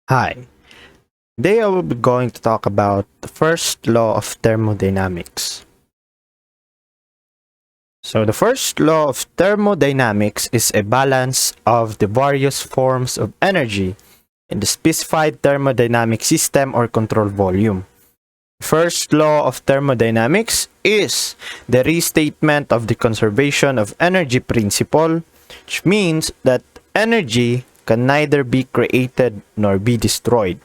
Hi. Today I will be going to talk about the first law of thermodynamics. So the first law of thermodynamics is a balance of the various forms of energy in the specified thermodynamic system or control volume. First law of thermodynamics is the restatement of the conservation of energy principle, which means that energy can neither be created nor be destroyed,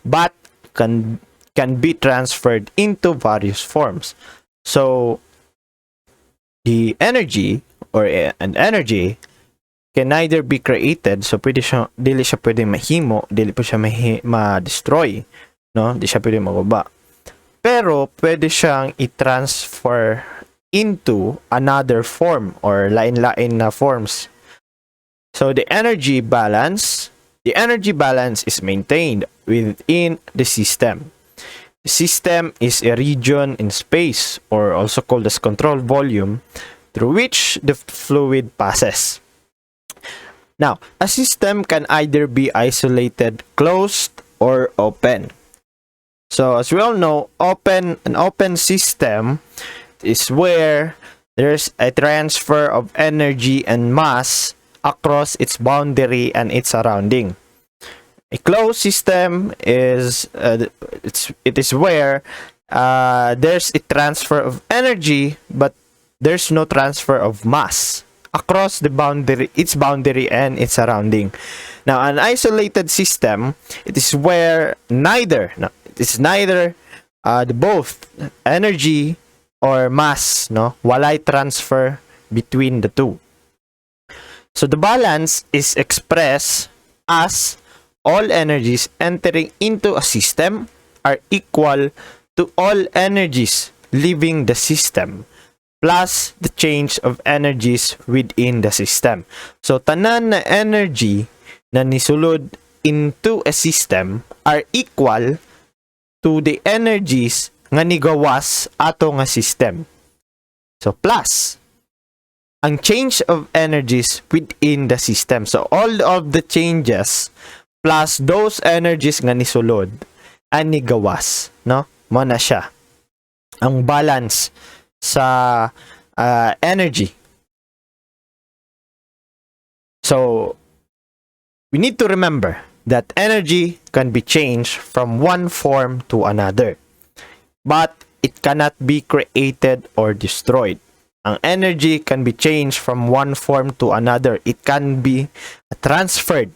but can be transferred into various forms. So the energy or an energy can neither be created, so dili siya pwedeng mahimo, dili po siya ma-destroy, no? Di siya pwedeng mababa. Pero pwede siyang i-transfer into another form or lain-lain na forms. So the energy balance is maintained within the system. The system is a region in space, or also called as control volume, through which the fluid passes. Now, a system can either be isolated, closed, or open. So as we all know, an open system is where there's a transfer of energy and mass across its boundary and its surrounding. A closed system is it is where there's a transfer of energy, but there's no transfer of mass across its boundary and its surrounding. Now, an isolated system, it is where it's neither both energy or mass, no, walay transfer between the two. So the balance is expressed as all energies entering into a system are equal to all energies leaving the system, plus the change of energies within the system. So tanan na energy na nisulod into a system are equal to the energies nga nigawas ato nga system. So plus ang change of energies within the system. So all of the changes plus those energies nga nisulod ang nigawas, no? Mo na siya ang balance sa energy. So we need to remember that energy can be changed from one form to another, but it cannot be created or destroyed. Ang energy can be changed from one form to another. It can be transferred,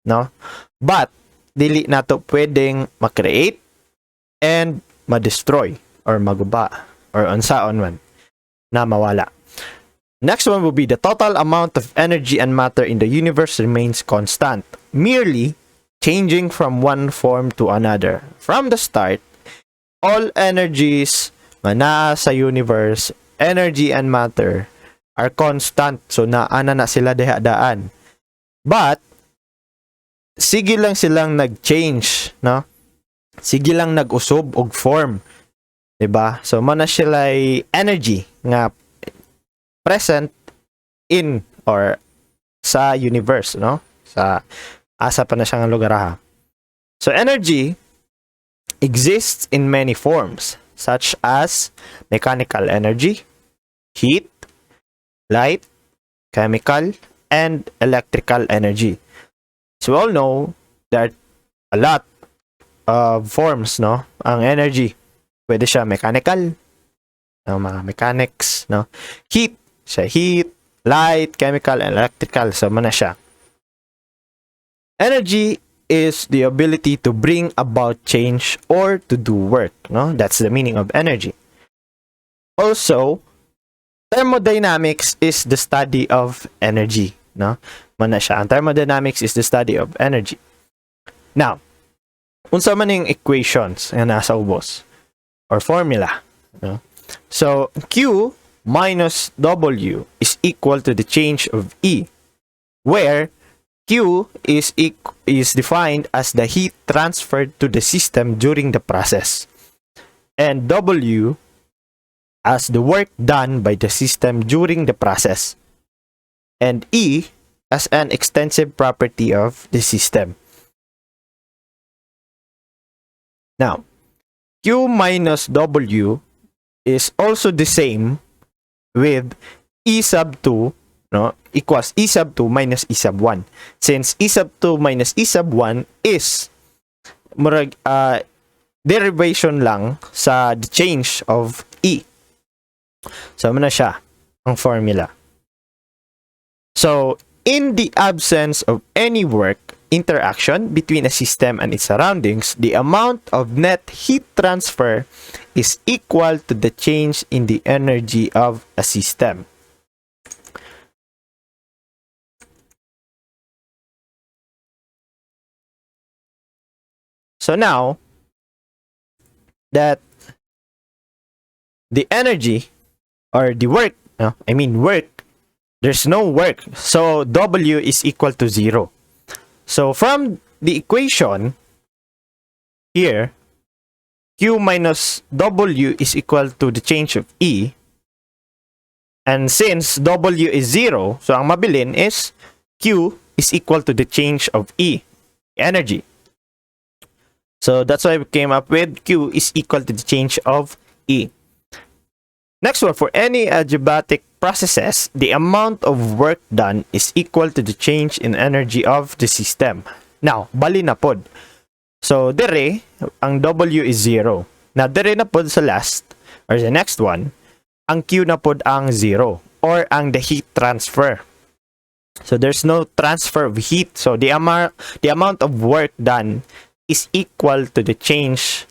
no? But dili nato pwedeng ma-create and ma-destroy or maguba or unsaon man na mawala. Next one will be the total amount of energy and matter in the universe remains constant, merely changing from one form to another. From the start, all energies nga naa sa universe, energy and matter, are constant. So naana na sila daan. But sige lang silang nag-change, no? Sige lang nag-usob og form. Diba? So mana sila energy nga present in or sa universe, no? Sa asa pa na siyang lugar ha. So energy exists in many forms, such as mechanical energy, heat, light, chemical, and electrical energy. So we all know that a lot of forms, no? Ang energy, pwede siya mechanical, ng mga mechanics, no? Heat, siya heat, light, chemical, and electrical. So mana siya. Energy is the ability to bring about change or to do work, no? That's the meaning of energy. Also, thermodynamics is the study of energy, no? Mana siya. Ang thermodynamics is the study of energy. Now, unsa man yung equations nga nasa ubos or formula, no? So, Q minus W is equal to the change of E, where Q is defined as the heat transferred to the system during the process, and W as the work done by the system during the process, and E as an extensive property of the system. Now, Q minus W is also the same with E sub 2, no, equals E sub 2 minus E sub 1. Since E sub 2 minus E sub 1 is murag, derivation lang sa the change of E. So, ano na siya ang formula. So, in the absence of any work interaction between a system and its surroundings, the amount of net heat transfer is equal to the change in the energy of a system. So now that the energy or the work, work, there's no work. So W is equal to 0. So from the equation here, Q minus W is equal to the change of E. And since W is 0, so ang mabilin is Q is equal to the change of E, energy. So that's why we came up with Q is equal to the change of E. Next one, for any adiabatic processes, the amount of work done is equal to the change in energy of the system. Now, bali na pod. So, dere, ang W is 0. Now, dere na pod sa last, or the next one, ang Q na pod ang 0, or ang the heat transfer. So, there's no transfer of heat. So, the amount of work done is equal to the change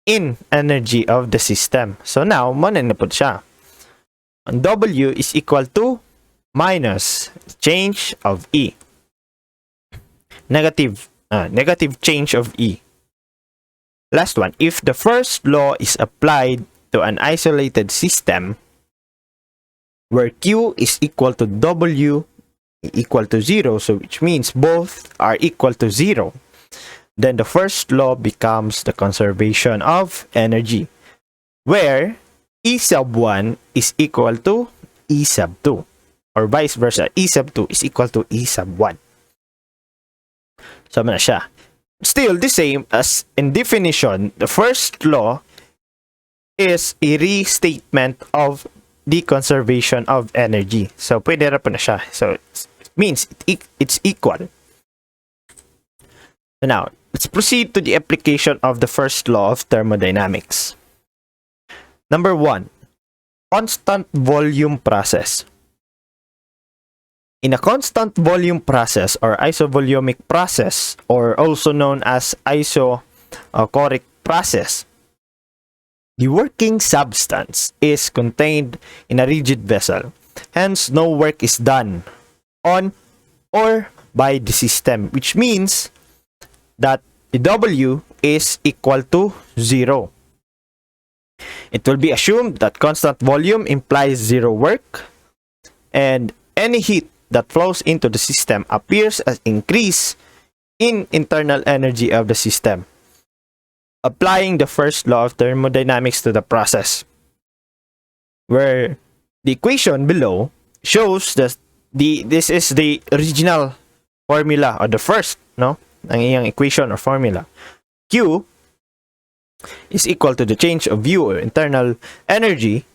in energy of the system. So now, manan na po siya. And W is equal to minus change of E. Negative change of E. Last one, if the first law is applied to an isolated system where Q is equal to W equal to 0, so which means both are equal to 0, then the first law becomes the conservation of energy, where E sub 1 is equal to E sub 2, or vice versa, E sub 2 is equal to E sub 1. So, na siya. Still the same as in definition, the first law is a restatement of the conservation of energy. So, pwede ra pa na siya. So, it means it's equal. So now, let's proceed to the application of the first law of thermodynamics. Number 1, constant volume process. In a constant volume process or isovolumic process, or also known as isochoric process, the working substance is contained in a rigid vessel. Hence, no work is done on or by the system, which means that the W is equal to 0. It will be assumed that constant volume implies 0 work, and any heat that flows into the system appears as increase in internal energy of the system, applying the first law of thermodynamics to the process, where the equation below shows that this is the original formula, or the first, no, ang iyang equation or formula. Q is equal to the change of U, or internal energy,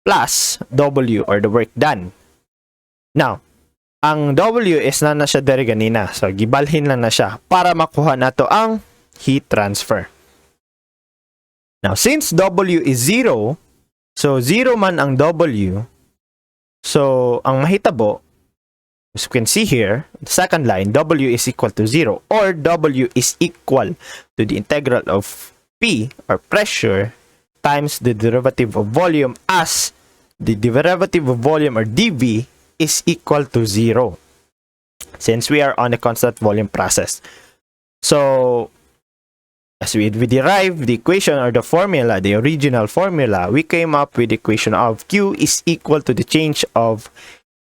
plus W, or the work done. Now, ang W is na siya dere ganina. So, gibalhin lang na siya para makuha nato ang heat transfer. Now, since W is 0, so 0 man ang W, so ang mahitabo, as you can see here, the second line, W is equal to 0, or W is equal to the integral of P, or pressure, times the derivative of volume, as the derivative of volume, or dV, is equal to 0, since we are on a constant volume process. So, as we derive the equation, or the formula, the original formula, we came up with the equation of Q is equal to the change of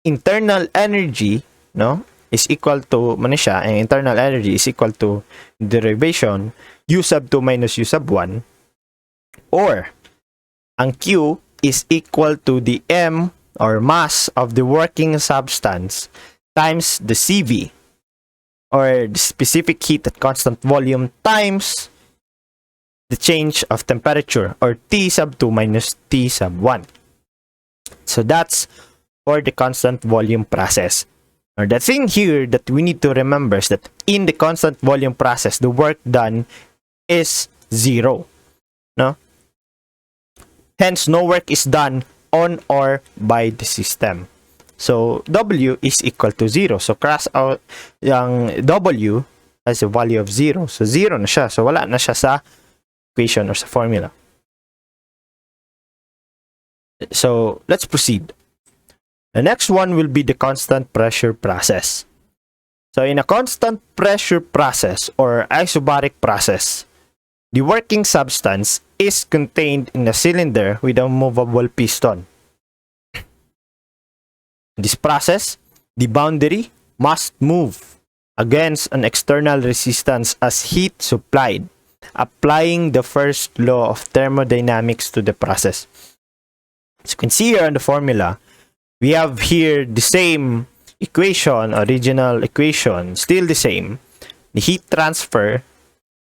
internal energy, no, is equal to, man siya, ang internal energy is equal to derivation U sub 2 minus U sub 1, or ang Q is equal to the M, or mass of the working substance, times the CV, or the specific heat at constant volume, times the change of temperature, or T sub 2 minus T sub 1. So that's for the constant volume process. Now, the thing here that we need to remember is that in the constant volume process, the work done is 0. No? Hence, no work is done on or by the system. So, W is equal to 0. So, cross out yung W has a value of 0. So, 0 na siya. So, wala na siya sa equation or sa formula. So, let's proceed. The next one will be the constant pressure process. So, in a constant pressure process or isobaric process, the working substance is contained in a cylinder with a movable piston. In this process, the boundary must move against an external resistance as heat supplied, applying the first law of thermodynamics to the process. As you can see here on the formula, we have here the same equation, original equation, still the same. The heat transfer,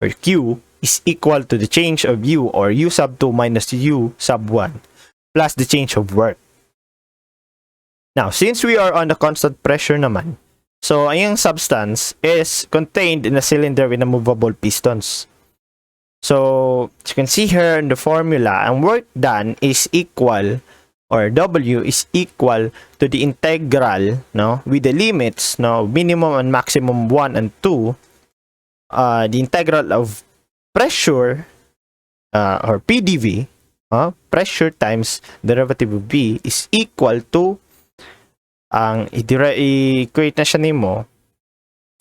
or Q, is equal to the change of U, or U sub 2 minus U sub 1, plus the change of work. Now, since we are on the constant pressure naman, so ang substance is contained in a cylinder with movable pistons. So, as you can see here in the formula, ang work done is equal, or W is equal to the integral, no, with the limits, no, minimum and maximum 1 and 2, the integral of pressure, or PDV, pressure times derivative of V is equal to, ang i-equate na siya nimo,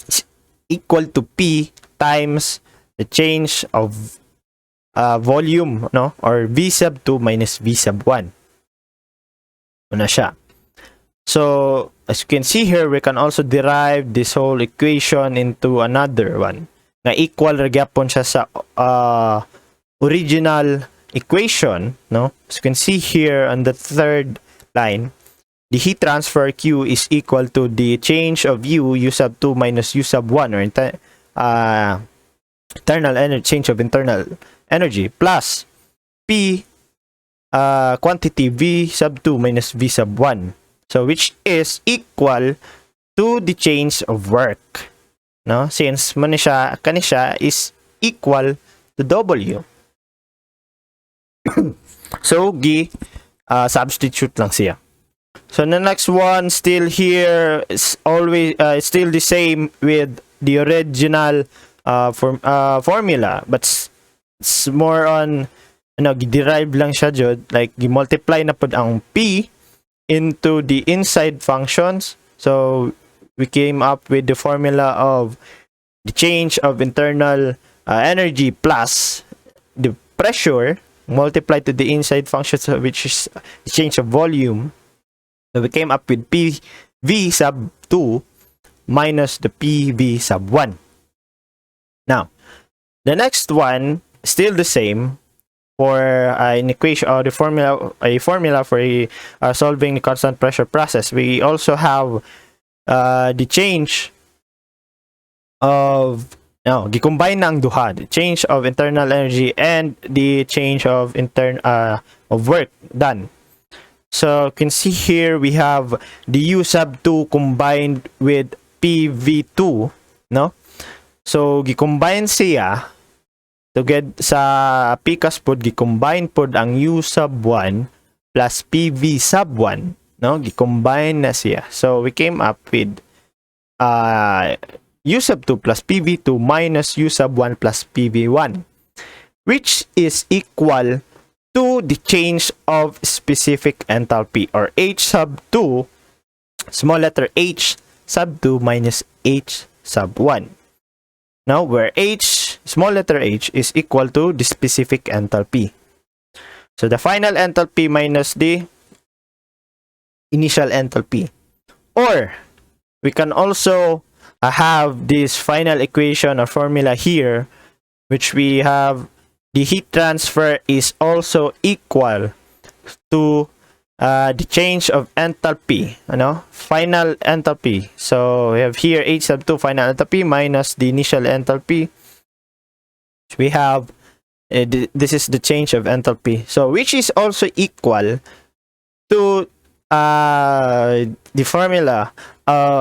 is equal to P times the change of volume, no, or V sub 2 minus V sub 1. Ano siya. So, as you can see here, we can also derive this whole equation into another one. Na equal gyapon siya sa original equation, no? As you can see here on the third line, the heat transfer Q is equal to the change of U sub 2 minus U sub 1, or internal energy, change of internal energy, plus P quantity V sub 2 minus V sub 1. So, which is equal to the change of work. No? Since kanisha is equal to W. So, substitute lang siya. So, the next one still here is always still the same with the original formula, but it's more on derive lang siya jud, like multiply na pod ang P into the inside functions. So we came up with the formula of the change of internal energy plus the pressure multiplied to the inside functions, which is the change of volume. So we came up with PV sub 2 minus the PV sub 1. Now, the next one, still the same, for an equation or the formula, a formula for solving the constant pressure process. We also have the change of gicombine na ang duha, the change of internal energy and the change of of work done. So you can see here we have the U sub 2 combined with PV2, no? So gicombine siya to get sa PCAS pod, gi-combine pod ang U sub 1 plus PV sub 1, no? Gi-combine na siya. So we came up with U sub 2 plus PV2 minus U sub 1 plus PV1, which is equal to the change of specific enthalpy, or H sub 2, small letter H sub 2 minus H sub 1. Now, where H, small letter h, is equal to the specific enthalpy. So, the final enthalpy minus the initial enthalpy. Or, we can also have this final equation or formula here, which we have the heat transfer is also equal to the change of enthalpy, final enthalpy. So we have here H sub 2 final enthalpy minus the initial enthalpy. We have This is the change of enthalpy. So which is also equal to the formula.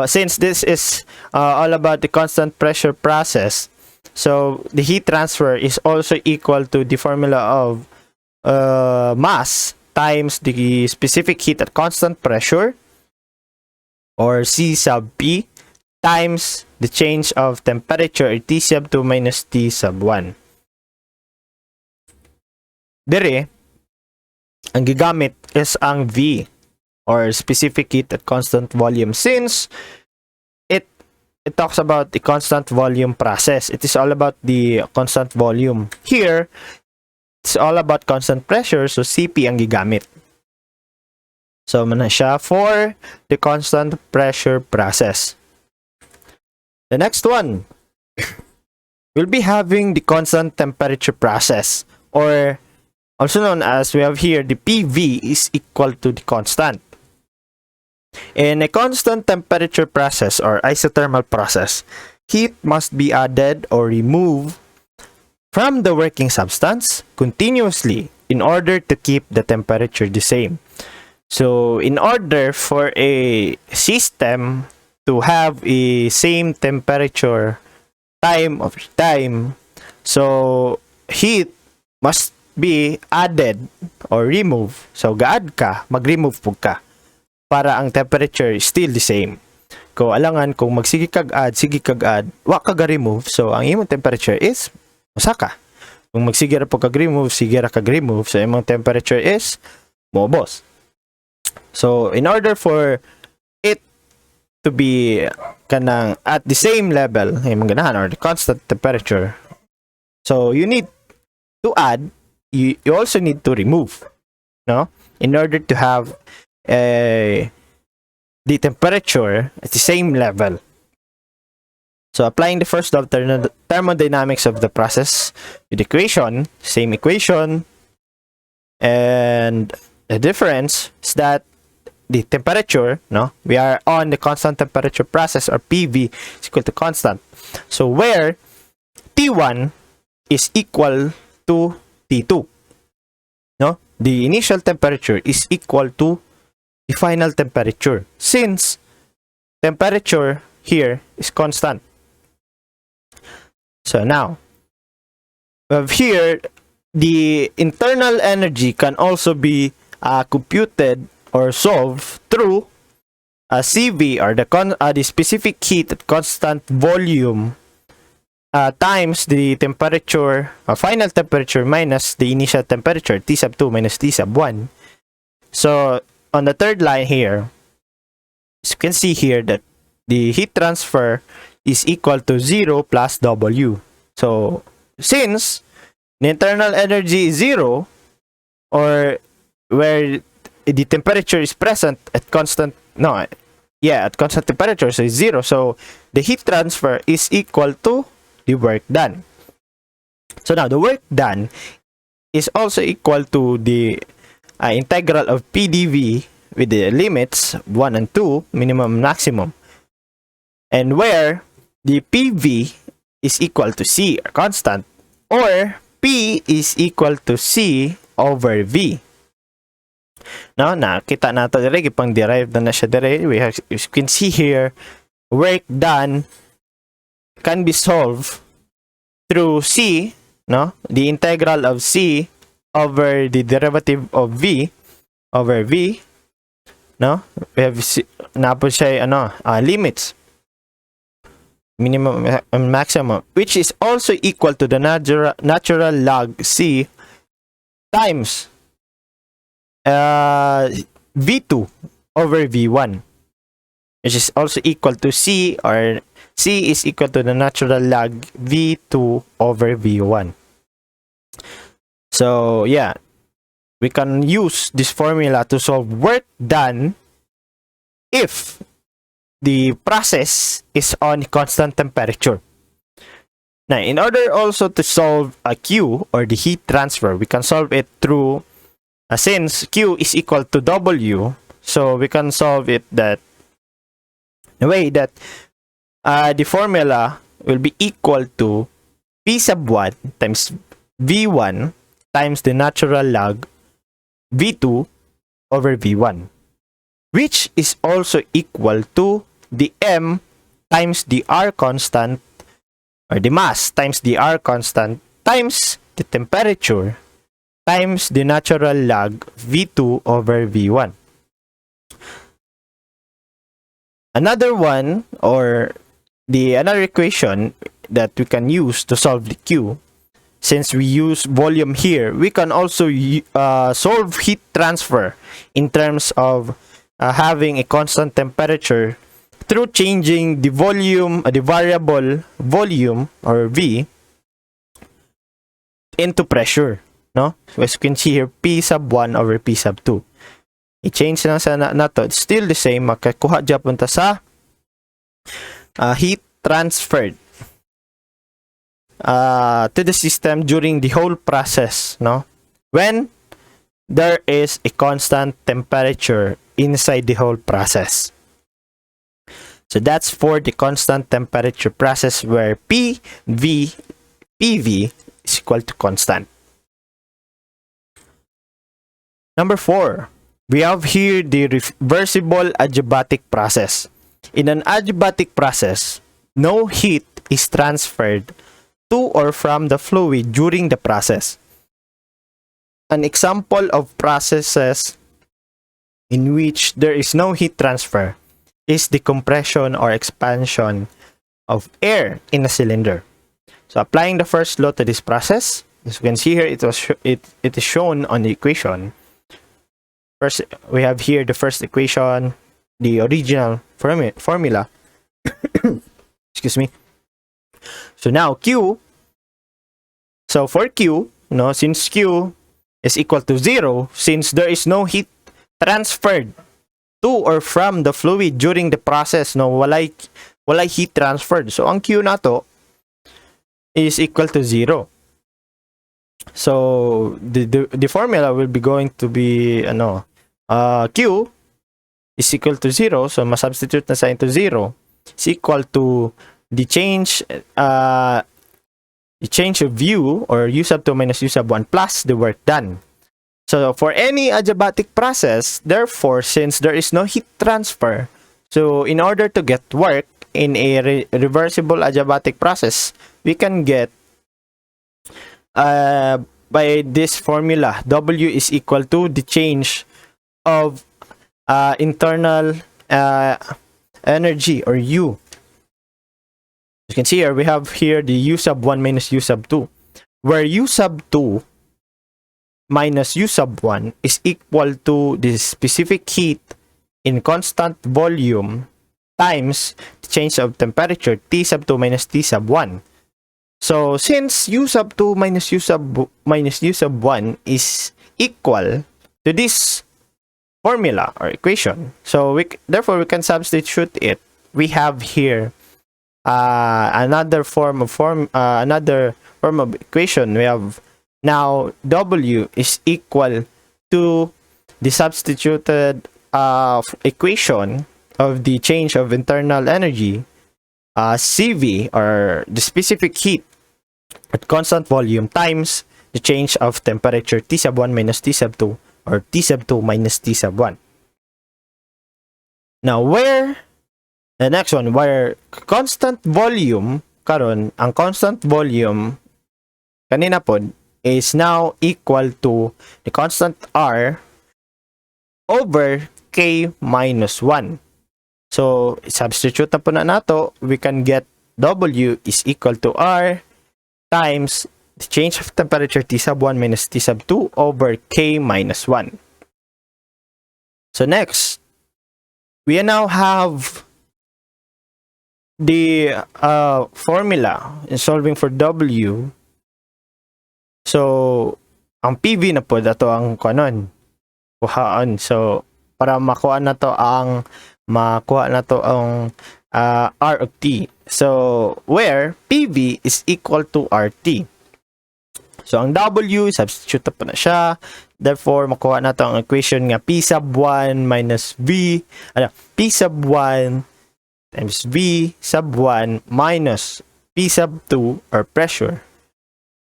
Since this is all about the constant pressure process, so the heat transfer is also equal to the formula of mass times the specific heat at constant pressure, or C sub P, times the change of temperature, or T sub 2 minus T sub 1. Dire, ang gigamit is ang V, or specific heat at constant volume, since it talks about the constant volume process. It is all about the constant volume. Here, it's all about constant pressure, so CP ang gigamit. So, man siya for the constant pressure process. The next one, we'll be having the constant temperature process, or also known as, we have here, the PV is equal to the constant. In a constant temperature process or isothermal process, heat must be added or removed from the working substance continuously in order to keep the temperature the same. So, in order for a system to have a same temperature time over time, so heat must be added or removed. So, gaad ka, mag-remove po ka para ang temperature is still the same. Kung alangan, kung magsige kag-add, sige kag-add, wa kag-remove, so ang imong temperature is masaka. Kung magsige ra po kag-remove, sige ra kag-remove, so imong temperature is mobos. So, in order for it to be kanang at the same level, imong ganahan, or the constant temperature, so you need to add, you also need to remove, no? In order to have the temperature at the same level. So, applying the first law of thermodynamics of the process with equation, same equation, and the difference is that the temperature, no, we are on the constant temperature process, or PV is equal to constant. So, where T1 is equal to T2, no, the initial temperature is equal to the final temperature, since temperature here is constant. So now, here, the internal energy can also be computed or solved through CV, or the specific heat at constant volume times the temperature, final temperature, minus the initial temperature, T sub 2 minus T sub 1. So, on the third line here, as you can see here that the heat transfer is equal to 0 plus W. So, since the internal energy is 0, or where the temperature is present at constant, at constant temperature, so it's 0. So, the heat transfer is equal to the work done. So, now, the work done is also equal to the integral of PDV with the limits 1 and 2, minimum and maximum, and where the PV is equal to C, or constant, or P is equal to C over V. Now, nakita nato dire, gipang derive na siya dire. We have, you can see here, work done can be solved through C, no, the integral of C over the derivative of V over V, no, we have napo siya limits, minimum and maximum, which is also equal to the natural log C times V2 over V1, which is also equal to C, or C is equal to the natural log V2 over V1. So, yeah, we can use this formula to solve work done if the process is on constant temperature. Now, in order also to solve a Q, or the heat transfer, we can solve it through, since Q is equal to W, so we can solve it that the way that the formula will be equal to P sub 1 times V1 times the natural log V2 over V1, which is also equal to the M times the R constant, or the mass times the R constant times the temperature times the natural log V2 over V1. Another one, or another equation that we can use to solve the Q, since we use volume here, we can also solve heat transfer in terms of having a constant temperature through changing the volume, the variable volume or V, into pressure, no? So as you can see here, P sub 1 over P sub 2. I-change lang sa na to. It's still the same. Makakuha dyan punta sa heat transferred to the system during the whole process, no? When there is a constant temperature inside the whole process. So that's for the constant temperature process where PV is equal to constant. Number 4, we have here the reversible adiabatic process. In an adiabatic process, no heat is transferred to or from the fluid during the process. An example of processes in which there is no heat transfer is the compression or expansion of air in a cylinder. So applying the first law to this process, as you can see here, it is shown on the equation. First, we have here the first equation, the original formula. Excuse me. So now Q. So for Q, since Q is equal to 0, since there is no heat transferred to or from the fluid during the process, walay heat transferred. So ang Q na to is equal to 0. So the formula will be going to be Q is equal to 0. So masubstitute na sa into 0 is equal to the change of U, or U sub 2 minus U sub 1 plus the work done. So for any adiabatic process, therefore, since there is no heat transfer, so in order to get work in a reversible adiabatic process, we can get by this formula, W is equal to the change of internal energy, or U. You can see here, we have here the U sub 1 minus U sub 2, where U sub 2 minus U sub 1 is equal to the specific heat in constant volume times the change of temperature, T sub 2 minus T sub 1. So since U sub 2 minus U sub 1 is equal to this formula or equation, so therefore we can substitute it. We have here another form of equation. We have now W is equal to the substituted equation of the change of internal energy, CV, or the specific heat at constant volume, times the change of temperature, T sub 1 minus T sub 2, or T sub 2 minus T sub 1. Now, the next one, where constant volume, ang constant volume kanina po is now equal to the constant R over K minus 1. So, substitute na po na nato, we can get W is equal to R times the change of temperature, T sub 1 minus T sub 2 over K minus 1. So, next, we now have the formula in solving for W. So, ang PV na po, dato ang kuhaan. So, para makuha na to ang R of T. So, where PV is equal to RT. So, ang W, substitute na po na siya. Therefore, makuha na to ang equation nga P sub 1 minus V, P sub 1 times V sub 1 minus P sub 2, or pressure,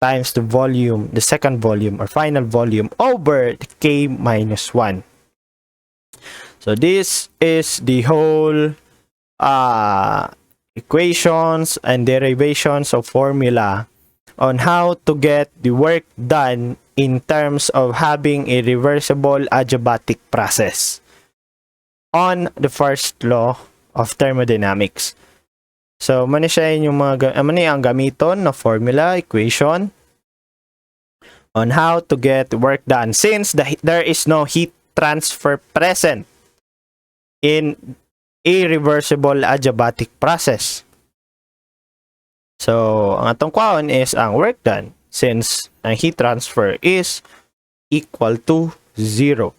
times the volume, the second volume or final volume over the K minus 1. So this is the whole equations and derivations of formula on how to get the work done in terms of having a reversible adiabatic process on the first law of thermodynamics. So, mani siya yung mani ang gamiton na formula, equation on how to get work done since there is no heat transfer present in a reversible adiabatic process. So, ang atong kwaon is ang work done since ang heat transfer is equal to 0.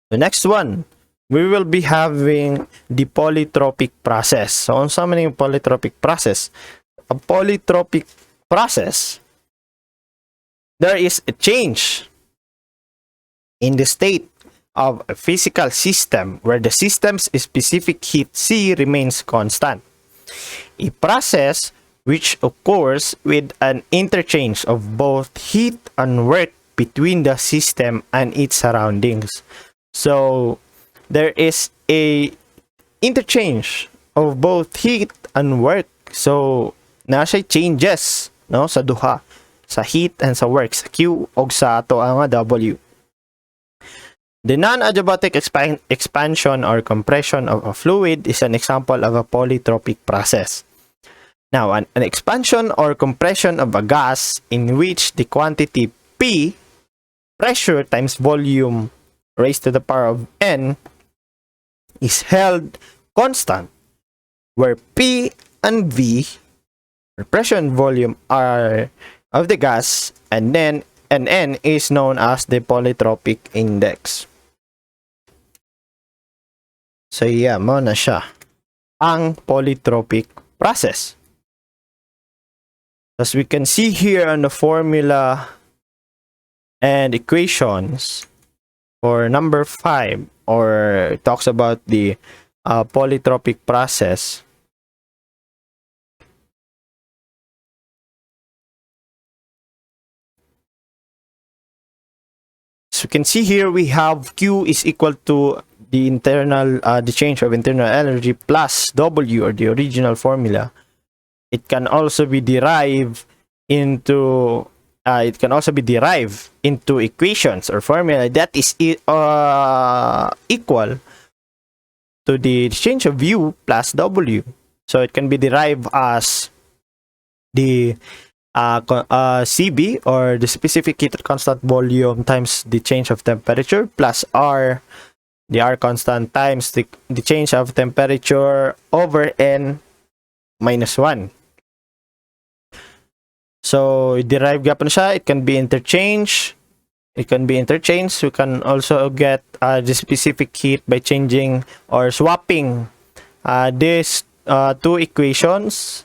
The next one, we will be having the polytropic process. So, on sa maning polytropic process? A polytropic process, there is a change in the state of a physical system where the system's specific heat C remains constant. A process which occurs with an interchange of both heat and work between the system and its surroundings. So, there is a interchange of both heat and work. So, nasa changes no sa duha, sa heat and sa work, sa Q o sa ato ang W. The non-adiabatic expansion or compression of a fluid is an example of a polytropic process. Now, an expansion or compression of a gas in which the quantity P, pressure times volume raised to the power of N, is held constant, where P and V, or pressure and volume, are of the gas, and then N is known as the polytropic index. So yeah, mo na siya ang polytropic process. As we can see here on the formula and equations for number 5, or talks about the polytropic process. So you can see here we have Q is equal to the internal, the change of internal energy plus W, or the original formula. It can also be derived into equations or formula that is equal to the change of U plus W. So it can be derived as the CB, or the specific heat constant volume, times the change of temperature plus R, the R constant, times the change of temperature over N minus 1. So, derived gapon siya. It can be interchanged. We can also get the specific heat by changing or swapping these two equations.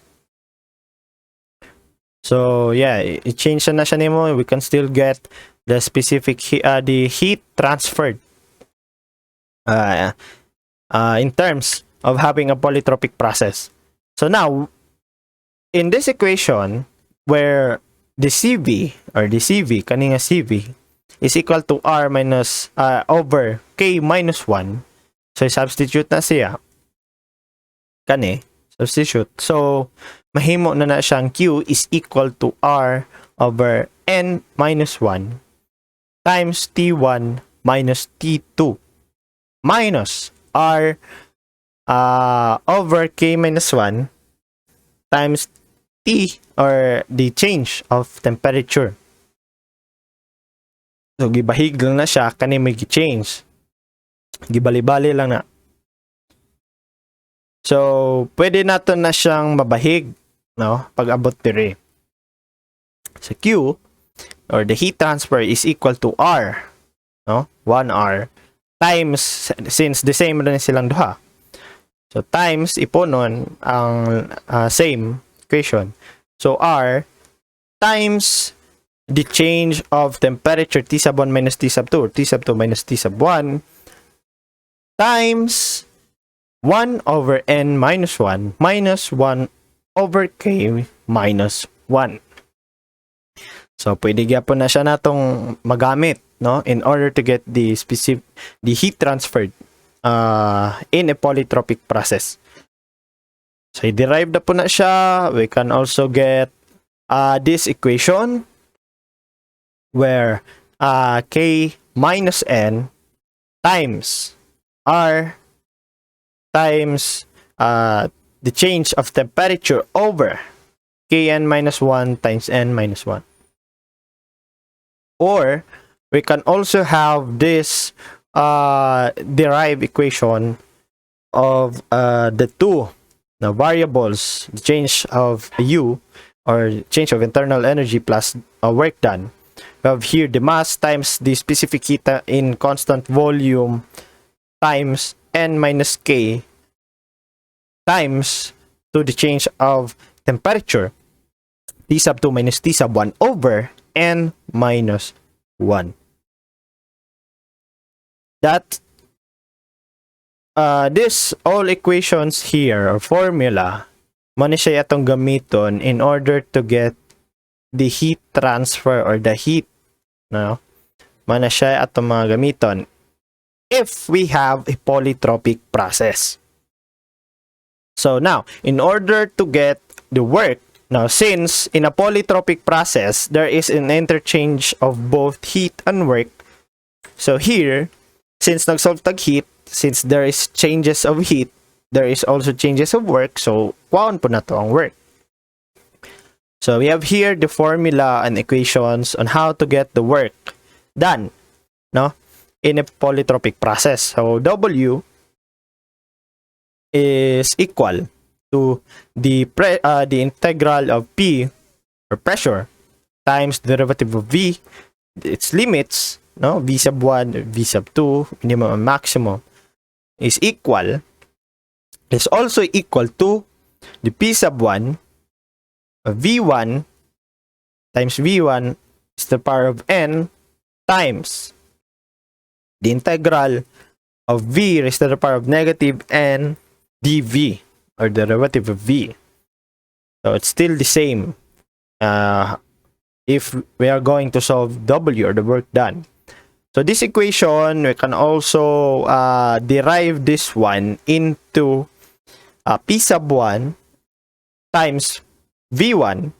So, yeah, i-change na siya nimo. We can still get the specific the heat transferred in terms of having a polytropic process. So now, in this equation, where the CV, or the CV, kaninga CV, is equal to R minus over K minus 1. So, substitute na siya. Substitute. So, mahimo na siyang Q is equal to R over N minus 1 times T1 minus T2 minus R over K minus 1 times T, or the change of temperature. So, gibahig lang na siya, kani may change. Gibali-bali lang na. So, pwede nato na siyang mabahig, no? Pag abot dire. So, Q, or the heat transfer, is equal to R, no? 1R, times, since the same na silang duha. So, times, iponon ang same equation. So, R times the change of temperature T sub 1 minus T sub 2, or T sub 2 minus T sub 1, times 1 over N minus 1 minus 1 over K minus 1. So pwede gyapon na siya natong magamit, no, in order to get the heat transferred in a polytropic process. So i-derive na po na siya. We can also get this equation where K minus N times R times the change of temperature over Kn minus 1 times N minus 1. Or we can also have this derived equation of the two variables, the change of U or change of internal energy plus work done. We have here the mass times the specific heat in constant volume times N minus K times to the change of temperature T sub 2 minus T sub 1 over N minus 1. That this all equations here or formula man siya atong gamiton in order to get the heat transfer or the heat, no, man siya atong mga gamiton if we have a polytropic process. So now, in order to get the work, now since in a polytropic process there is an interchange of both heat and work, so here since nag-solve tag heat, since there is changes of heat, there is also changes of work, so kuhaon po na to ang work. So we have here the formula and equations on how to get the work done, no, in a polytropic process. So W is equal to the integral of P or pressure times derivative of V, its limits, no, V sub 1, V sub 2, minimum and maximum is also equal to the P sub 1 of V1 times V1 is the power of N times the integral of V raised to the power of negative N dV or derivative of V. So it's still the same if we are going to solve W or the work done. So this equation, we can also derive this one into P sub 1 times V1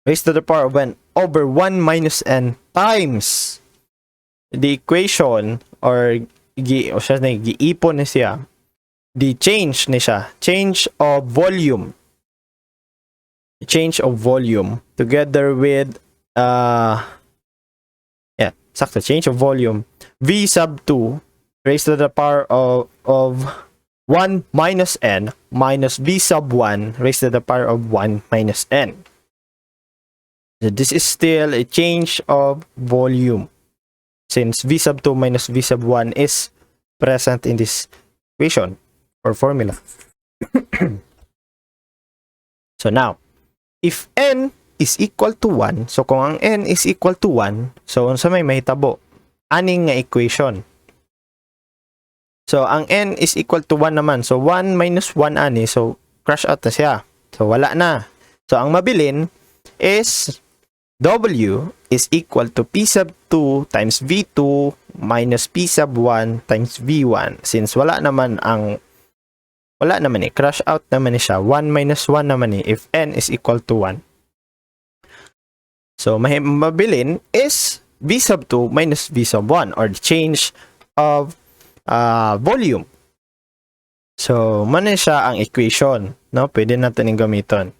raised to the power of N over 1 minus N times the equation or giipon na siya, the change na siya, change of volume together with change of volume V sub 2 raised to the power of 1 minus N minus V sub 1 raised to the power of 1 minus N. So this is still a change of volume since V sub 2 minus V sub 1 is present in this equation or formula. So now, if N is equal to 1, so kung ang N is equal to 1, so unsa may mahitabo? Aning nga equation. So ang N is equal to 1 naman. So 1 minus 1 ani, so crash out na siya. So wala na. So ang mabilin is W is equal to P sub 2 times V2 minus P sub 1 times V1. Since wala naman crash out naman siya. 1 minus 1 naman if N is equal to 1. So mabilin is V sub 2 minus V sub 1 or the change of volume. So man siya ang equation, no? Pwede natin yung gamiton.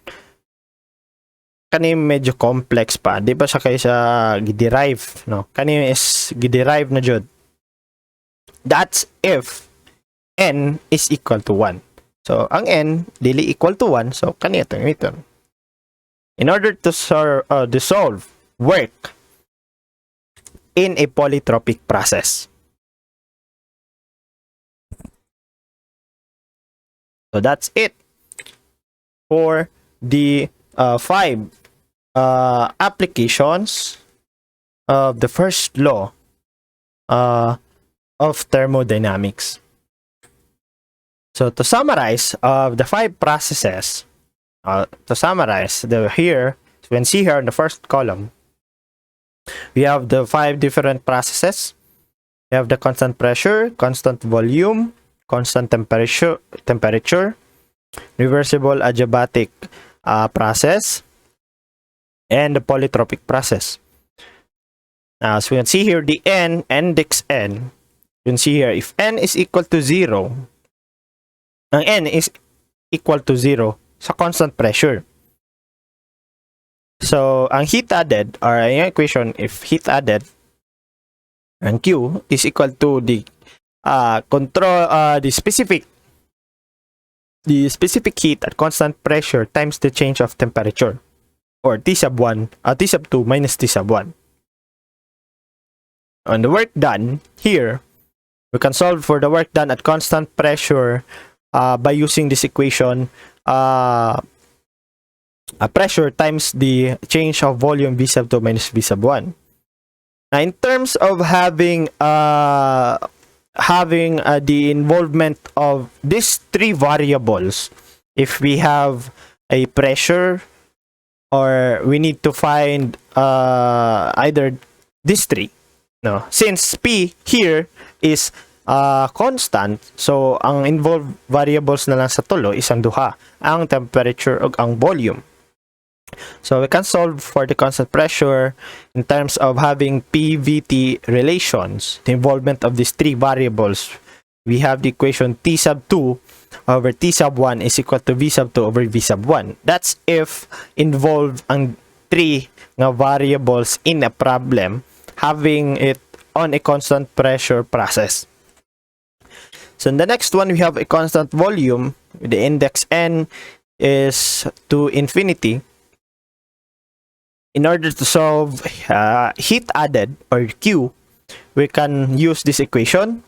Kani medyo complex pa, di ba siya kay siya gi-derive, no? Kani is gi-derive na jud. That's if N is equal to 1. So ang N dili equal to 1, so kani atong gamiton. In order to solve work in a polytropic process. So that's it for the 5 applications of the first law of thermodynamics. So to summarize of the 5 processes, here, you can see here in the first column, We have the 5 different processes. We have the constant pressure, constant volume, constant temperature, reversible adiabatic process, and the polytropic process. As we can see here, the index n, you can see here, if n is equal to 0, ang n is equal to 0 sa constant pressure. So, ang heat added, or ang equation, if heat added, and Q is equal to the specific heat at constant pressure times the change of temperature, or T sub 1, T sub 2 minus T sub 1. On the work done here, we can solve for the work done at constant pressure by using this equation, pressure times the change of volume V sub 2 minus V sub 1. Now, in terms of having the involvement of these 3 variables, if we have a pressure, or we need to find either these 3, no, since P here is constant, so ang involved variables na lang sa tulo is ang duha, ang temperature ug ang volume. So we can solve for the constant pressure in terms of having PVT relations, the involvement of these 3 variables. We have the equation T sub 2 over T sub 1 is equal to V sub 2 over V sub 1. That's if involved ang 3 nga variables in a problem, having it on a constant pressure process. So in the next one, we have a constant volume. The index n is to infinity. In order to solve heat added, or Q, we can use this equation.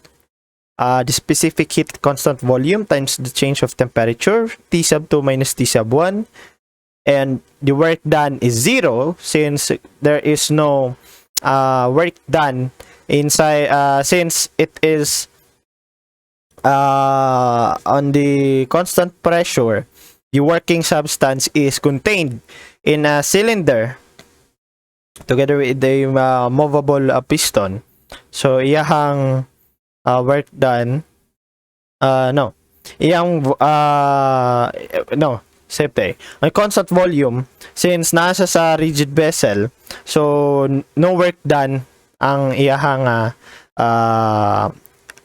The specific heat constant volume times the change of temperature, T sub 2 minus T sub 1. And the work done is 0 since there is no work done inside, since it is on the constant pressure, the working substance is contained in a cylinder together with the movable piston. So iyang work done safety. Ang constant volume, since nasa sa rigid vessel, so no work done ang iyang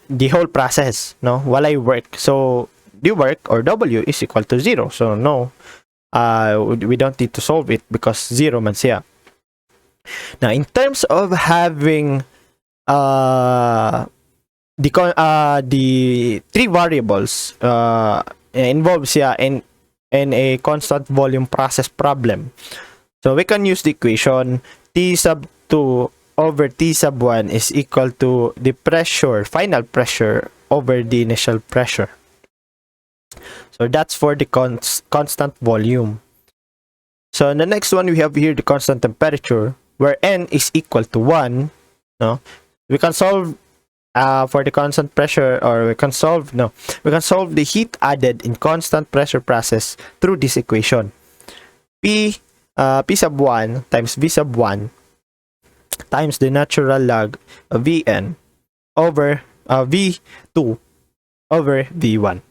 the whole process, no, walay work. So the work, or W, is equal to 0. So no, we don't need to solve it because 0 man siya. Now, in terms of having the 3 variables involved siya in a constant volume process problem, so we can use the equation T sub 2 over T sub 1 is equal to the pressure, final pressure, over the initial pressure. So that's for the constant volume. So in the next one, we have here the constant temperature, where n is equal to 1. No, we can solve for the constant pressure, or we can solve the heat added in constant pressure process through this equation. P sub 1 times V sub 1 times the natural log of Vn over V2 over V1.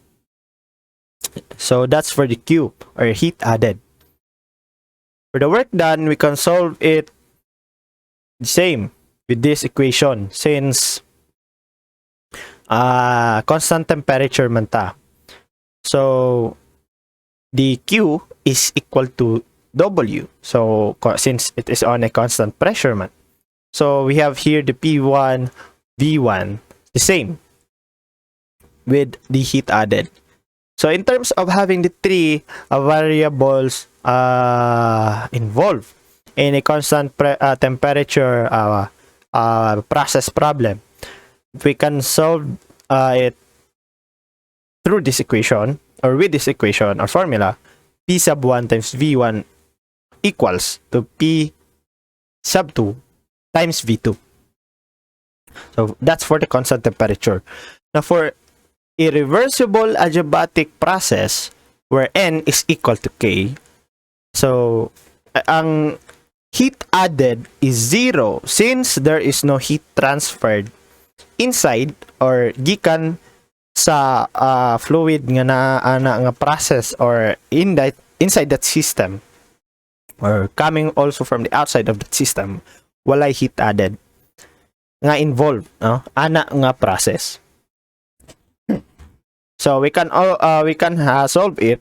So that's for the Q, or heat added. For the work done, we can solve it the same with this equation, since constant temperature man ta. So the Q is equal to W. So since it is on a constant pressure man, so we have here the P1, V1, the same with the heat added. So in terms of having the 3 variables involved in a constant temperature process problem, we can solve it through this equation, or with this equation or formula. P sub 1 times V1 equals to P sub 2 times V2. So that's for the constant temperature. Now for a reversible adiabatic process where N is equal to K, so ang heat added is 0 since there is no heat transferred inside or gikan sa fluid nga nga process or inside that system or coming also from the outside of that system. Walay heat added nga involved, no? Ana nga process. So we can solve it.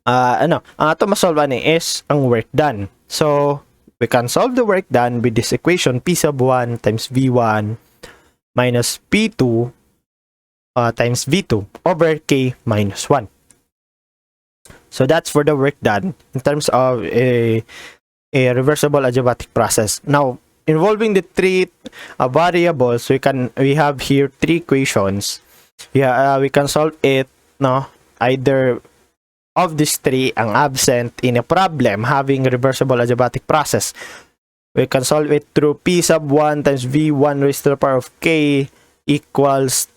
Ang ato masolve ani is ang work done. So we can solve the work done with this equation P sub 1 times V1 minus P2 times V2 over K minus 1. So that's for the work done in terms of a reversible adiabatic process. Now, involving the three variables, we have here three equations. We can solve it, no, either of these three ang absent in a problem having reversible adiabatic process. We can solve it through P sub 1 times V1 raised to the power of K equals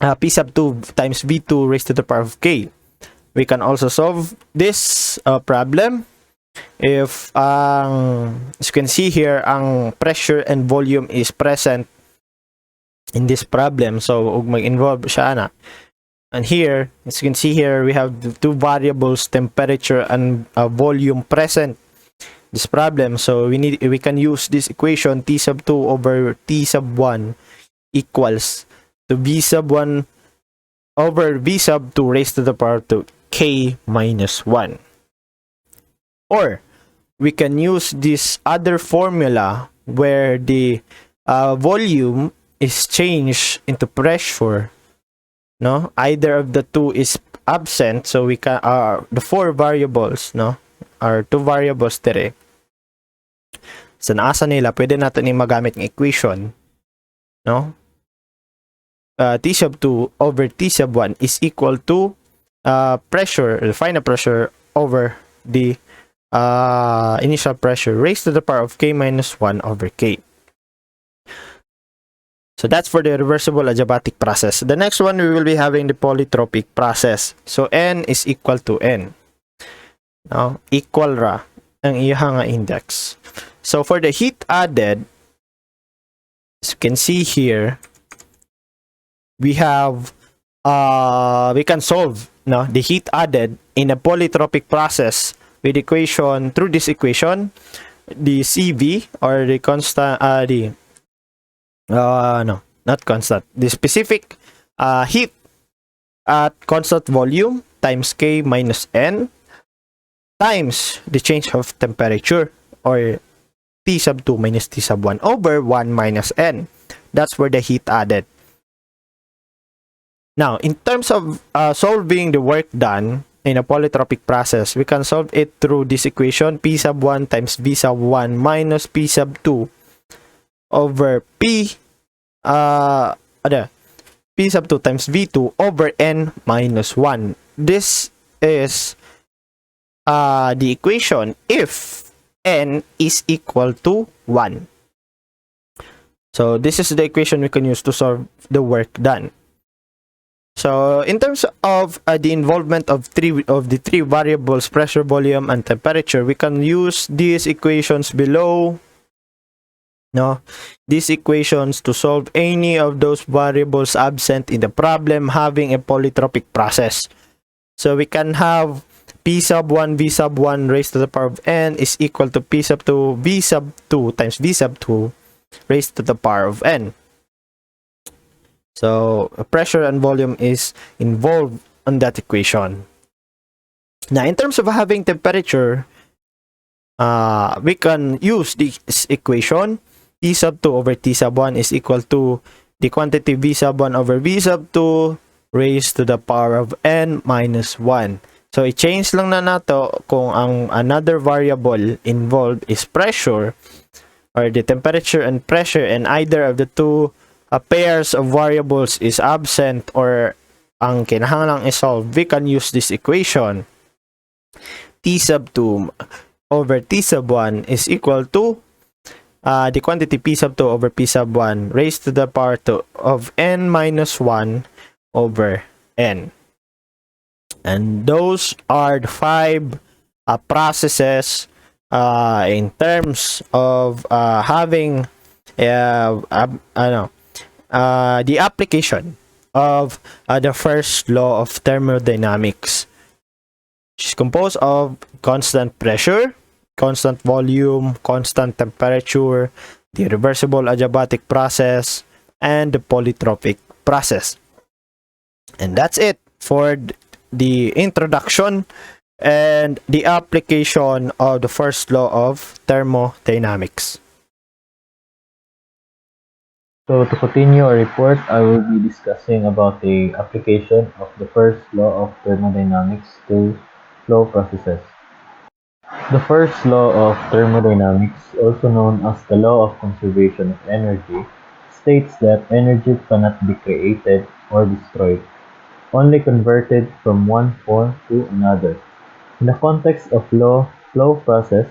P sub 2 times V2 raised to the power of K. We can also solve this problem if as you can see here, ang pressure and volume is present in this problem. So, mag-involve siya na. And here, as you can see here, we have the two variables, temperature and volume present in this problem. So we can use this equation T sub 2 over T sub 1 equals to V sub 1 over V sub 2 raised to the power to K minus 1. Or we can use this other formula where the volume is changed into pressure. No, either of the two is absent, so we can the four variables, no, are two variables dire. Sa naasa nila, pwede natin yung magamit ng equation, no? T sub 2 over T sub 1 is equal to pressure, the final pressure over the initial pressure raised to the power of K minus 1 over K. So that's for the reversible adiabatic process. The next one, we will be having the polytropic process. So N is equal to N. Now, equal ra ang iyang index. So for the heat added, as you can see here, we have we can solve, no, the heat added in a polytropic process with equation through this equation, the CV or the constant no, not constant. The specific heat at constant volume times K minus N times the change of temperature or T sub 2 minus T sub 1 over 1 minus N. That's where the heat added. Now, in terms of solving the work done in a polytropic process, we can solve it through this equation P sub 1 times V sub 1 minus P sub 2 over P sub 2 times V2 over N minus 1. This is the equation if N is equal to 1. So this is the equation we can use to solve the work done. So in terms of the involvement of the three variables, pressure, volume, and temperature, we can use these equations below. No, these equations to solve any of those variables absent in the problem having a polytropic process. So we can have P sub 1 V sub 1 raised to the power of N is equal to P sub 2 V sub 2 times V sub 2 raised to the power of N. So pressure and volume is involved on that equation. Now, in terms of having temperature, we can use this equation. T sub 2 over T sub 1 is equal to the quantity V sub 1 over V sub 2 raised to the power of N minus 1. So, i-change lang na nato kung ang another variable involved is pressure or the temperature and pressure, and either of the two pairs of variables is absent or ang kinahanglang i-solve, we can use this equation. T sub 2 over T sub 1 is equal to the quantity P sub 2 over P sub 1 raised to the power of N minus 1 over N. And those are the five processes in terms of having the application of the first law of thermodynamics, which is composed of constant pressure, constant volume, constant temperature, the reversible adiabatic process, and the polytropic process. And that's it for the introduction and the application of the first law of thermodynamics. So to continue our report, I will be discussing about the application of the first law of thermodynamics to flow processes. The first law of thermodynamics, also known as the law of conservation of energy, states that energy cannot be created or destroyed, only converted from one form to another. In the context of flow process,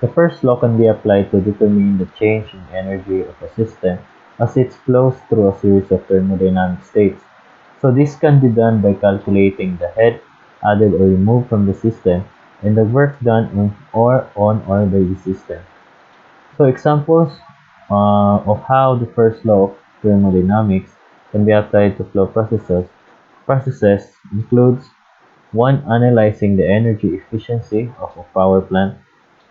the first law can be applied to determine the change in energy of a system as it flows through a series of thermodynamic states. So this can be done by calculating the head added or removed from the system and the work done on or by the system. So examples of how the first law of thermodynamics can be applied to flow processes includes 1. Analyzing the energy efficiency of a power plant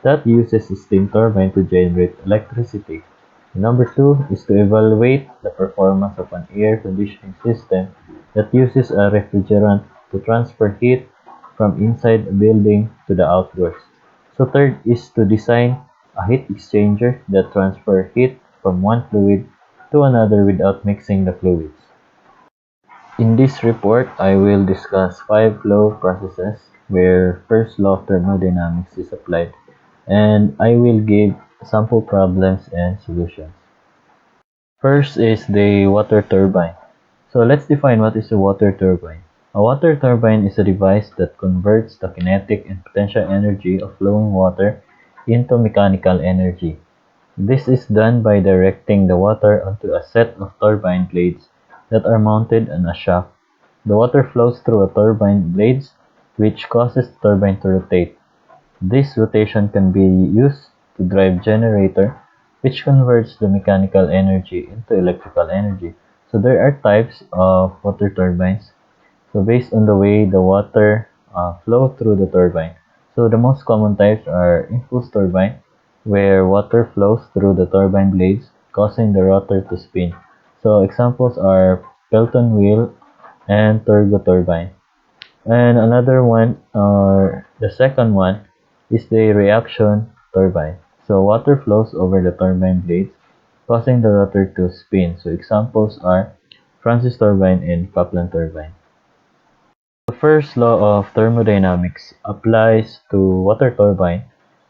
that uses a steam turbine to generate electricity. Number 2 is to evaluate the performance of an air conditioning system that uses a refrigerant to transfer heat from inside a building to the outdoors. So third is to design a heat exchanger that transfers heat from one fluid to another without mixing the fluids. In this report, I will discuss 5 flow processes where first law of thermodynamics is applied, and I will give sample problems and solutions. First is the water turbine. So let's define what is a water turbine. A water turbine is a device that converts the kinetic and potential energy of flowing water into mechanical energy. This is done by directing the water onto a set of turbine blades that are mounted on a shaft. The water flows through a turbine blades, which causes the turbine to rotate. This rotation can be used to drive generator, which converts the mechanical energy into electrical energy. So there are types of water turbines. So based on the way the water flow through the turbine. So the most common types are impulse turbine, where water flows through the turbine blades, causing the rotor to spin. So examples are Pelton wheel and turbo turbine. And another one, or the second one, is the reaction turbine. So water flows over the turbine blades, causing the rotor to spin. So examples are Francis turbine and Kaplan turbine. The first law of thermodynamics applies to water turbine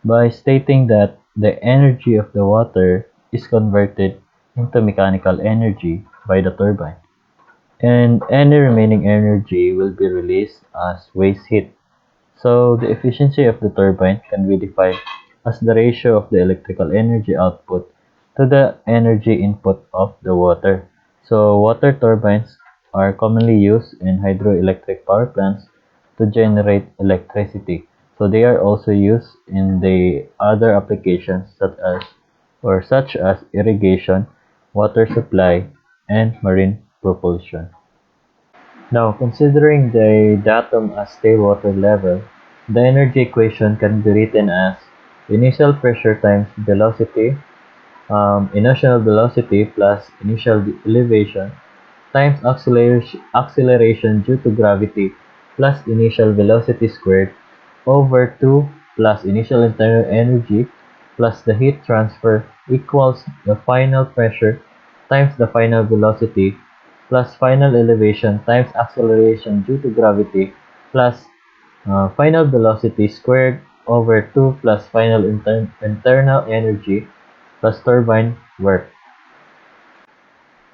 by stating that the energy of the water is converted into mechanical energy by the turbine, and any remaining energy will be released as waste heat. So the efficiency of the turbine can be defined as the ratio of the electrical energy output to the energy input of the water. So water turbines are commonly used in hydroelectric power plants to generate electricity. So they are also used in the other applications such as irrigation, water supply, and marine propulsion. Now, considering the datum as stale water level, the energy equation can be written as initial pressure times velocity, initial velocity plus initial elevation times acceleration due to gravity plus initial velocity squared over 2 plus initial internal energy plus the heat transfer equals the final pressure times the final velocity plus final elevation times acceleration due to gravity plus final velocity squared over 2 plus final internal energy plus turbine work.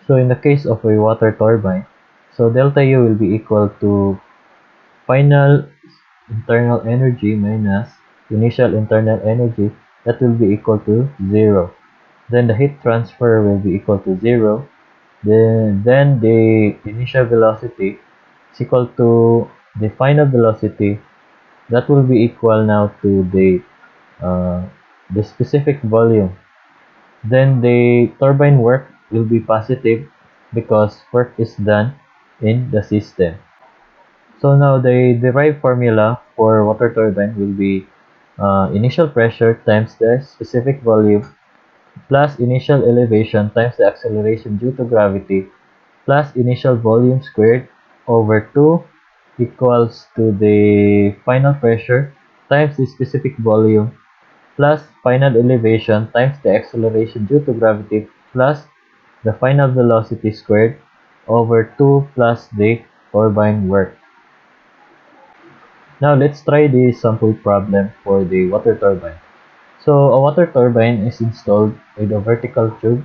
So in the case of a water turbine, so delta U will be equal to final internal energy minus initial internal energy, that will be equal to 0. Then the heat transfer will be equal to 0. Then the initial velocity is equal to the final velocity that will be equal now to uh, the specific volume. Then the turbine work will be positive because work is done in the system. So now the derived formula for water turbine will be initial pressure times the specific volume plus initial elevation times the acceleration due to gravity plus initial volume squared over 2 equals to the final pressure times the specific volume plus final elevation times the acceleration due to gravity plus the final velocity squared over 2 plus the turbine work. Now let's try the sample problem for the water turbine. So a water turbine is installed with a vertical tube.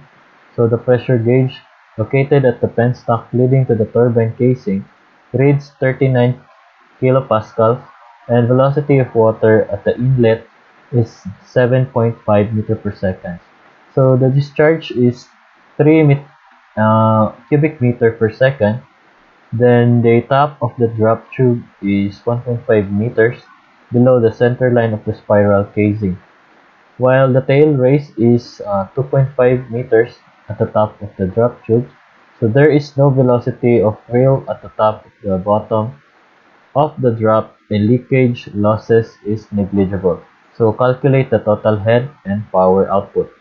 So the pressure gauge located at the penstock leading to the turbine casing reads 39 kilopascals and velocity of water at the inlet is 7.5 meter per second. So the discharge is 3 cubic meter per second. Then the top of the drop tube is 1.5 meters below the center line of the spiral casing, while the tail race is 2.5 meters at the top of the drop tube. So there is no velocity of wheel at the top of the bottom of the drop and leakage losses is negligible. So calculate the total head and power output.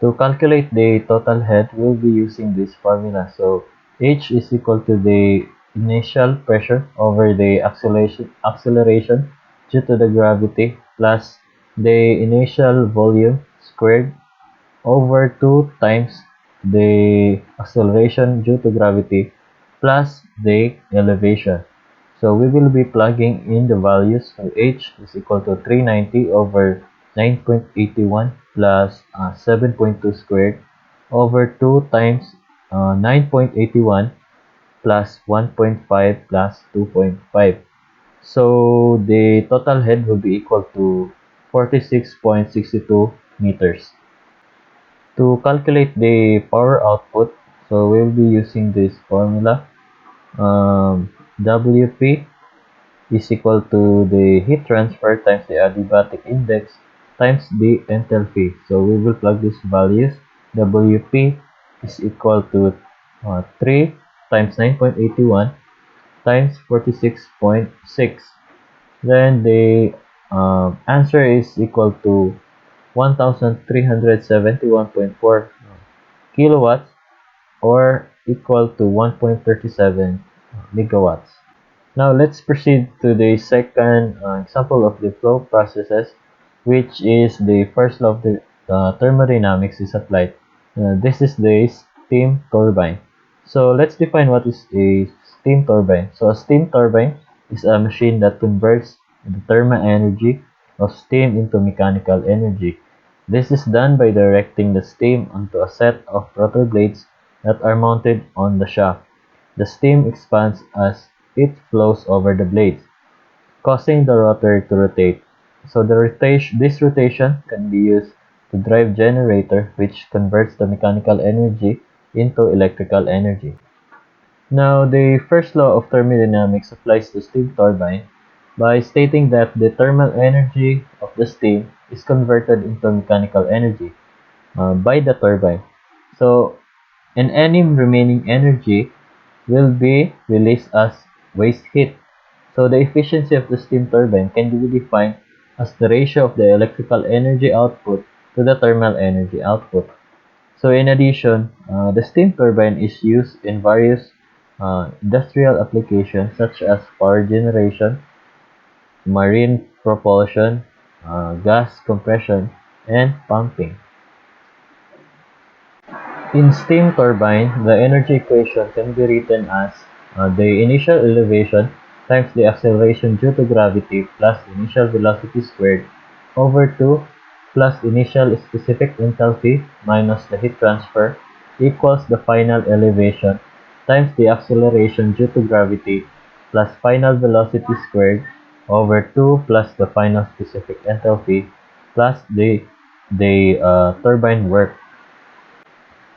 To calculate the total head, we'll be using this formula. So H is equal to the initial pressure over the acceleration due to the gravity plus the initial volume squared over 2 times the acceleration due to gravity plus the elevation. So we will be plugging in the values. So H is equal to 390 over 9.81 plus 7.2 squared over 2 times 9.81 plus 1.5 plus 2.5. So the total head will be equal to 46.62 meters. To calculate the power output, so we'll be using this formula. WP is equal to the heat transfer times the adiabatic index times the enthalpy. So we will plug these values. WP is equal to 3 times 9.81 times 46.6. Then the answer is equal to 1371.4 kilowatts or equal to 1.37 megawatts. Now let's proceed to the second example of the flow processes, which is the first law of the thermodynamics is applied. This is the steam turbine. So let's define what is a steam turbine. So a steam turbine is a machine that converts the thermal energy of steam into mechanical energy. This is done by directing the steam onto a set of rotor blades that are mounted on the shaft. The steam expands as it flows over the blades, causing the rotor to rotate. So this rotation can be used to drive generator, which converts the mechanical energy into electrical energy. Now, the first law of thermodynamics applies to steam turbine by stating that the thermal energy of the steam is converted into mechanical energy by the turbine. So, and any remaining energy will be released as waste heat. So the efficiency of the steam turbine can be defined as the ratio of the electrical energy output to the thermal energy output. So in addition, the steam turbine is used in various industrial applications such as power generation, marine propulsion, gas compression, and pumping. In steam turbine, the energy equation can be written as the initial elevation times the acceleration due to gravity plus initial velocity squared over 2 plus initial specific enthalpy minus the heat transfer equals the final elevation times the acceleration due to gravity plus final velocity squared over 2 plus the final specific enthalpy plus the turbine work.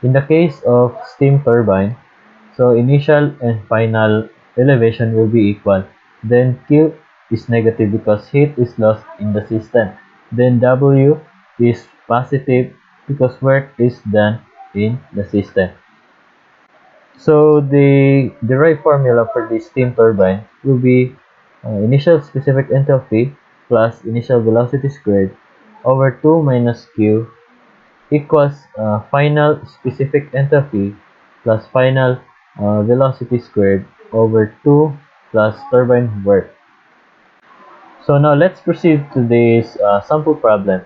In the case of steam turbine, so initial and final elevation will be equal. Then Q is negative because heat is lost in the system. Then W is positive because work is done in the system. So the derived formula for the steam turbine will be initial specific enthalpy plus initial velocity squared over 2 minus Q equals final specific enthalpy plus final velocity squared over 2 plus turbine work. So now let's proceed to this sample problem.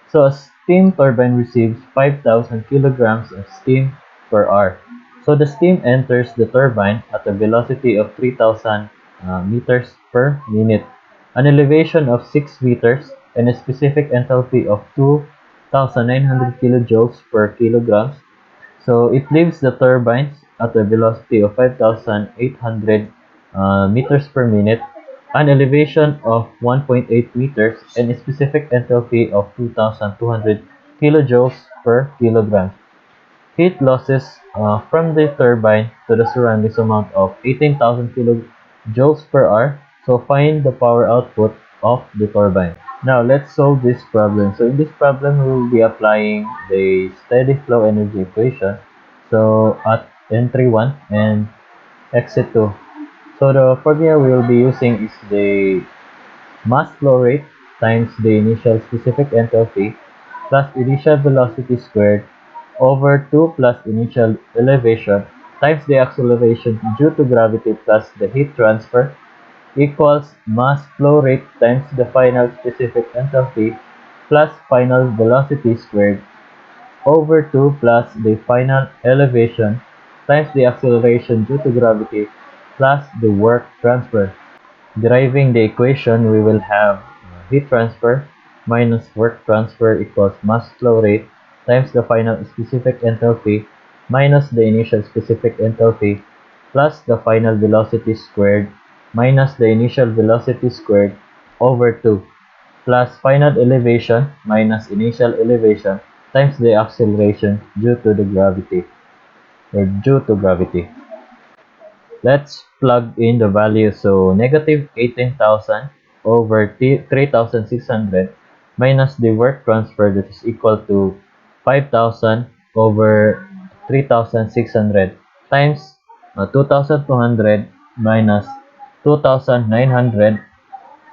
So a steam turbine receives 5,000 kilograms of steam per hour. So the steam enters the turbine at a velocity of 3,000 meters per minute, an elevation of 6 meters, and a specific enthalpy of 2,900 kilojoules per kilograms. So it leaves the turbines at a velocity of 5,800 meters per minute, an elevation of 1.8 meters, and a specific enthalpy of 2,200 kilojoules per kilogram. Heat losses from the turbine to the surroundings amount of 18,000 kilojoules per hour. So find the power output of the turbine. Now let's solve this problem. So in this problem, we will be applying the steady flow energy equation. So at entry 1 and exit 2. So the formula we will be using is the mass flow rate times the initial specific enthalpy plus initial velocity squared over 2 plus initial elevation times the acceleration due to gravity plus the heat transfer equals mass flow rate times the final specific enthalpy plus final velocity squared over 2 plus the final elevation times the acceleration due to gravity plus the work transfer. Deriving the equation, we will have heat transfer minus work transfer equals mass flow rate times the final specific enthalpy minus the initial specific enthalpy plus the final velocity squared minus the initial velocity squared over 2 plus final elevation minus initial elevation times the acceleration due to the gravity or due to gravity. Let's plug in the value. So negative 18,000 over 3,600 minus the work transfer that is equal to 5,000 over 3,600 times 2,200 minus 2,900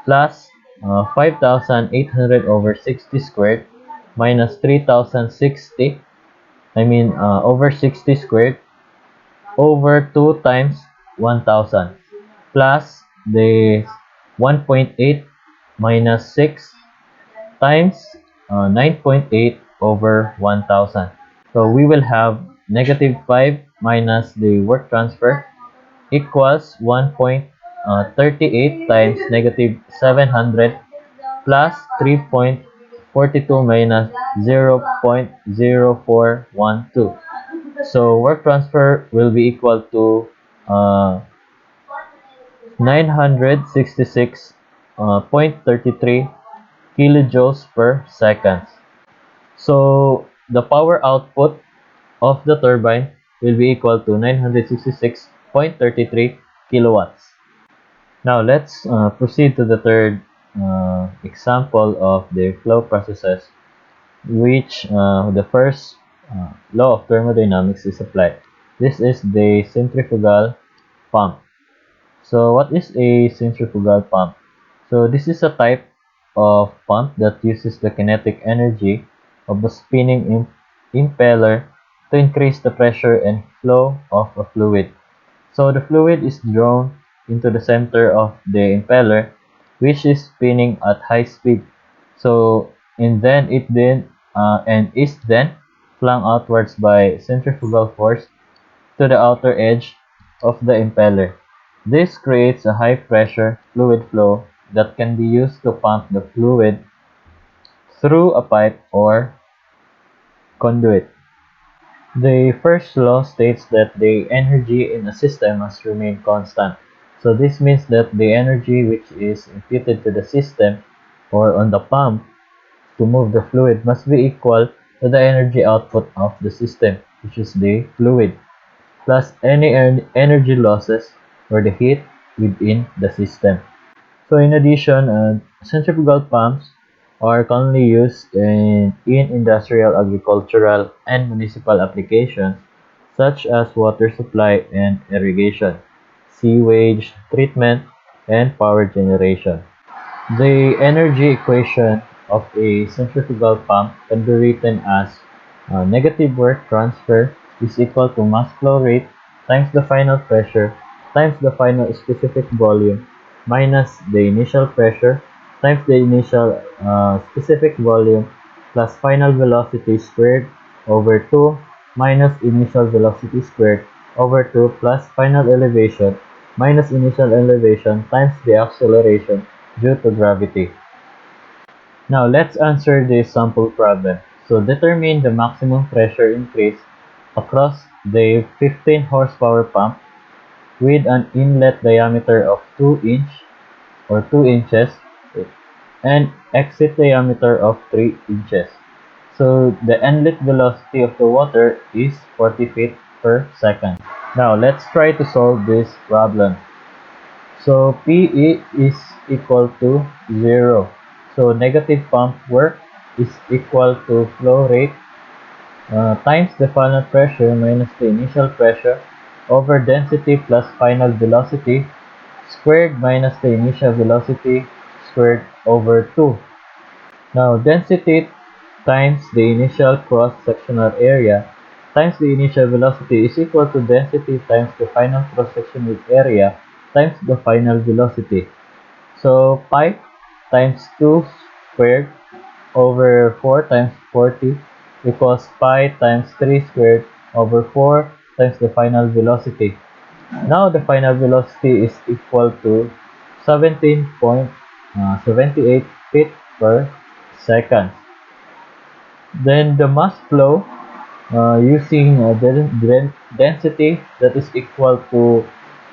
plus 5,800 over 60 squared minus 3,060 over 60 squared over 2 times 1,000 plus the 1.8 minus 6 times 9.8 over 1,000. So we will have negative 5 minus the work transfer equals 1.38 times negative 700 plus 3.42 minus 0.0412. So work transfer will be equal to 966.33 kilojoules per second. So the power output of the turbine will be equal to 966.33 kilowatts. Now let's proceed to the third example of the flow processes, which the first law of thermodynamics is applied. This is the centrifugal pump. So what is a centrifugal pump? So this is a type of pump that uses the kinetic energy of a spinning impeller to increase the pressure and flow of a fluid. So the fluid is drawn into the center of the impeller, which is spinning at high speed. So and is then flung outwards by centrifugal force to the outer edge of the impeller. This creates a high pressure fluid flow that can be used to pump the fluid through a pipe or conduit. The first law states that the energy in a system must remain constant. So this means that the energy which is imputed to the system or on the pump to move the fluid must be equal to the energy output of the system, which is the fluid, plus any energy losses or the heat within the system. So in addition, centrifugal pumps are commonly used in industrial, agricultural, and municipal applications such as water supply and irrigation, sewage treatment, and power generation. The energy equation of a centrifugal pump can be written as negative work transfer is equal to mass flow rate times the final pressure times the final specific volume minus the initial pressure times the initial specific volume plus final velocity squared over 2 minus initial velocity squared over 2 plus final elevation minus initial elevation times the acceleration due to gravity. Now let's answer this sample problem. So determine the maximum pressure increase across the 15 horsepower pump with an inlet diameter of 2 inches and exit diameter of 3 inches. So the inlet velocity of the water is 40 feet per second. Now let's try to solve this problem. So PE is equal to 0. So negative pump work is equal to flow rate times the final pressure minus the initial pressure over density plus final velocity squared minus the initial velocity squared over 2. Now density times the initial cross-sectional area times the initial velocity is equal to density times the final cross-sectional area times the final velocity. So pi times 2 squared over 4 times 40 equals pi times 3 squared over 4 times the final velocity. Now the final velocity is equal to 17.78 feet per second. Then the mass flow using density that is equal to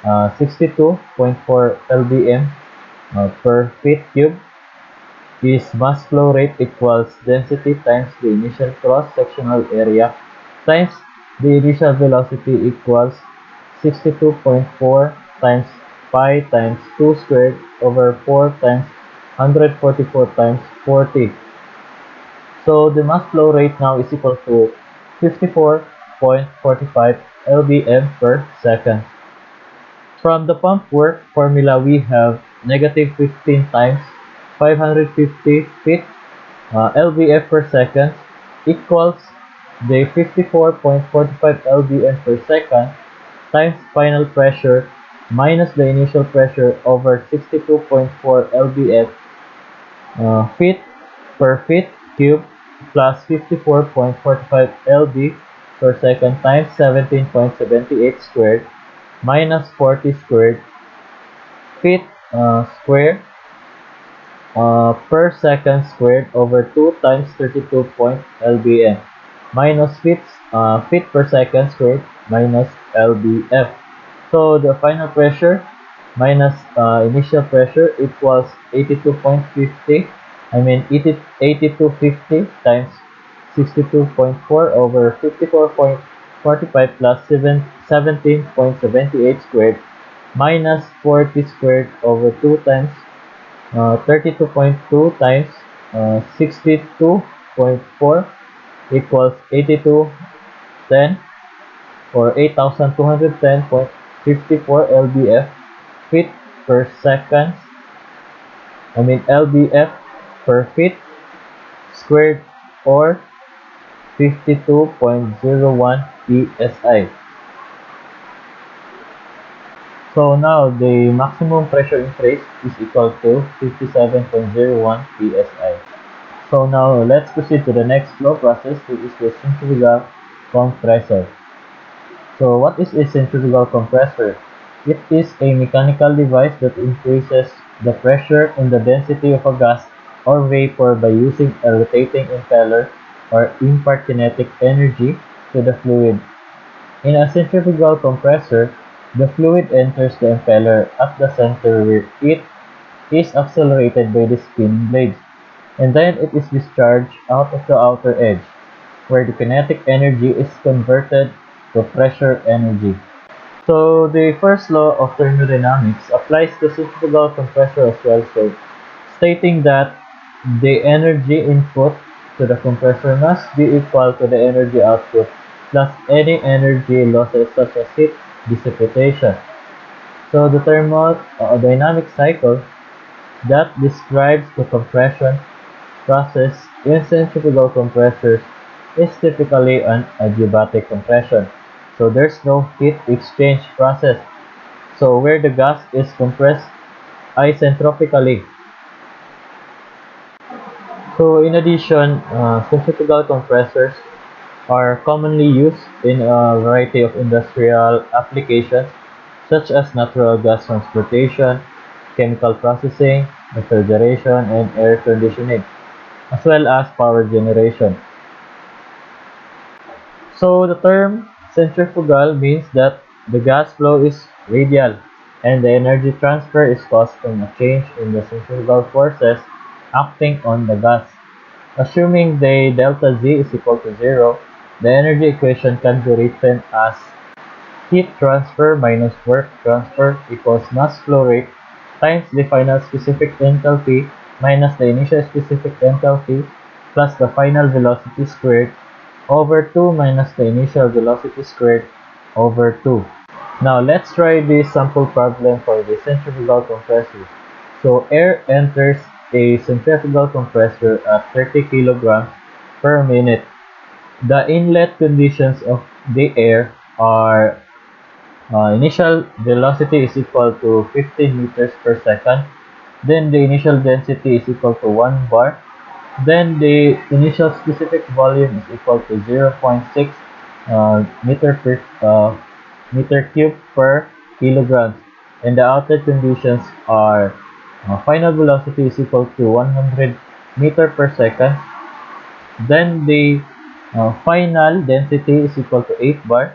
62.4 lbm per feet cube is mass flow rate equals density times the initial cross-sectional area times the initial velocity equals 62.4 times pi times 2 squared over 4 times 144 times 40. So the mass flow rate now is equal to 54.45 lbm per second. From the pump work formula, we have negative 15 times 550 feet lbf per second equals the 54.45 lbm per second times final pressure minus the initial pressure over 62.4 lbf feet per feet cube plus 54.45 lb per second times 17.78 squared minus 40 squared feet square per second squared over 2 times 32 point lbm minus feet per second squared minus lbf. So the final pressure minus initial pressure equals 82.50. I mean 8250 times 62.4 over 54.45 plus 17.78 squared minus 40 squared over 2 times 32.2 times 62.4 equals 8210 or 8210.54 lbf feet per second. I mean lbf per feet squared or 52.01 psi. So now the maximum pressure increase is equal to 57.01 psi. So now let's proceed to the next flow process, which is the centrifugal compressor. So what is a centrifugal compressor? It is a mechanical device that increases the pressure and the density of a gas or vapor by using a rotating impeller or impart kinetic energy to the fluid. In a centrifugal compressor, the fluid enters the impeller at the center where it is accelerated by the spinning blades, and then it is discharged out of the outer edge, where the kinetic energy is converted to pressure energy. So the first law of thermodynamics applies to centrifugal compressor as well, so stating that the energy input to the compressor must be equal to the energy output plus any energy losses such as heat dissipation. So the thermodynamic cycle that describes the compression process in centrifugal compressors is typically an adiabatic compression. So there's no heat exchange process. So where the gas is compressed isentropically. So in addition, centrifugal compressors are commonly used in a variety of industrial applications such as natural gas transportation, chemical processing, refrigeration, and air conditioning, as well as power generation. So the term centrifugal means that the gas flow is radial and the energy transfer is caused from a change in the centrifugal forces acting on the gas. Assuming the delta Z is equal to 0, the energy equation can be written as heat transfer minus work transfer equals mass flow rate times the final specific enthalpy minus the initial specific enthalpy plus the final velocity squared over 2 minus the initial velocity squared over 2. Now let's try this sample problem for the centrifugal compressor. So air enters a centrifugal compressor at 30 kilograms per minute. The inlet conditions of the air are initial velocity is equal to 15 meters per second. Then the initial density is equal to 1 bar. Then the initial specific volume is equal to 0.6 meter cube per kilogram. And the outer conditions are final velocity is equal to 100 meter per second. Then the final density is equal to 8 bar.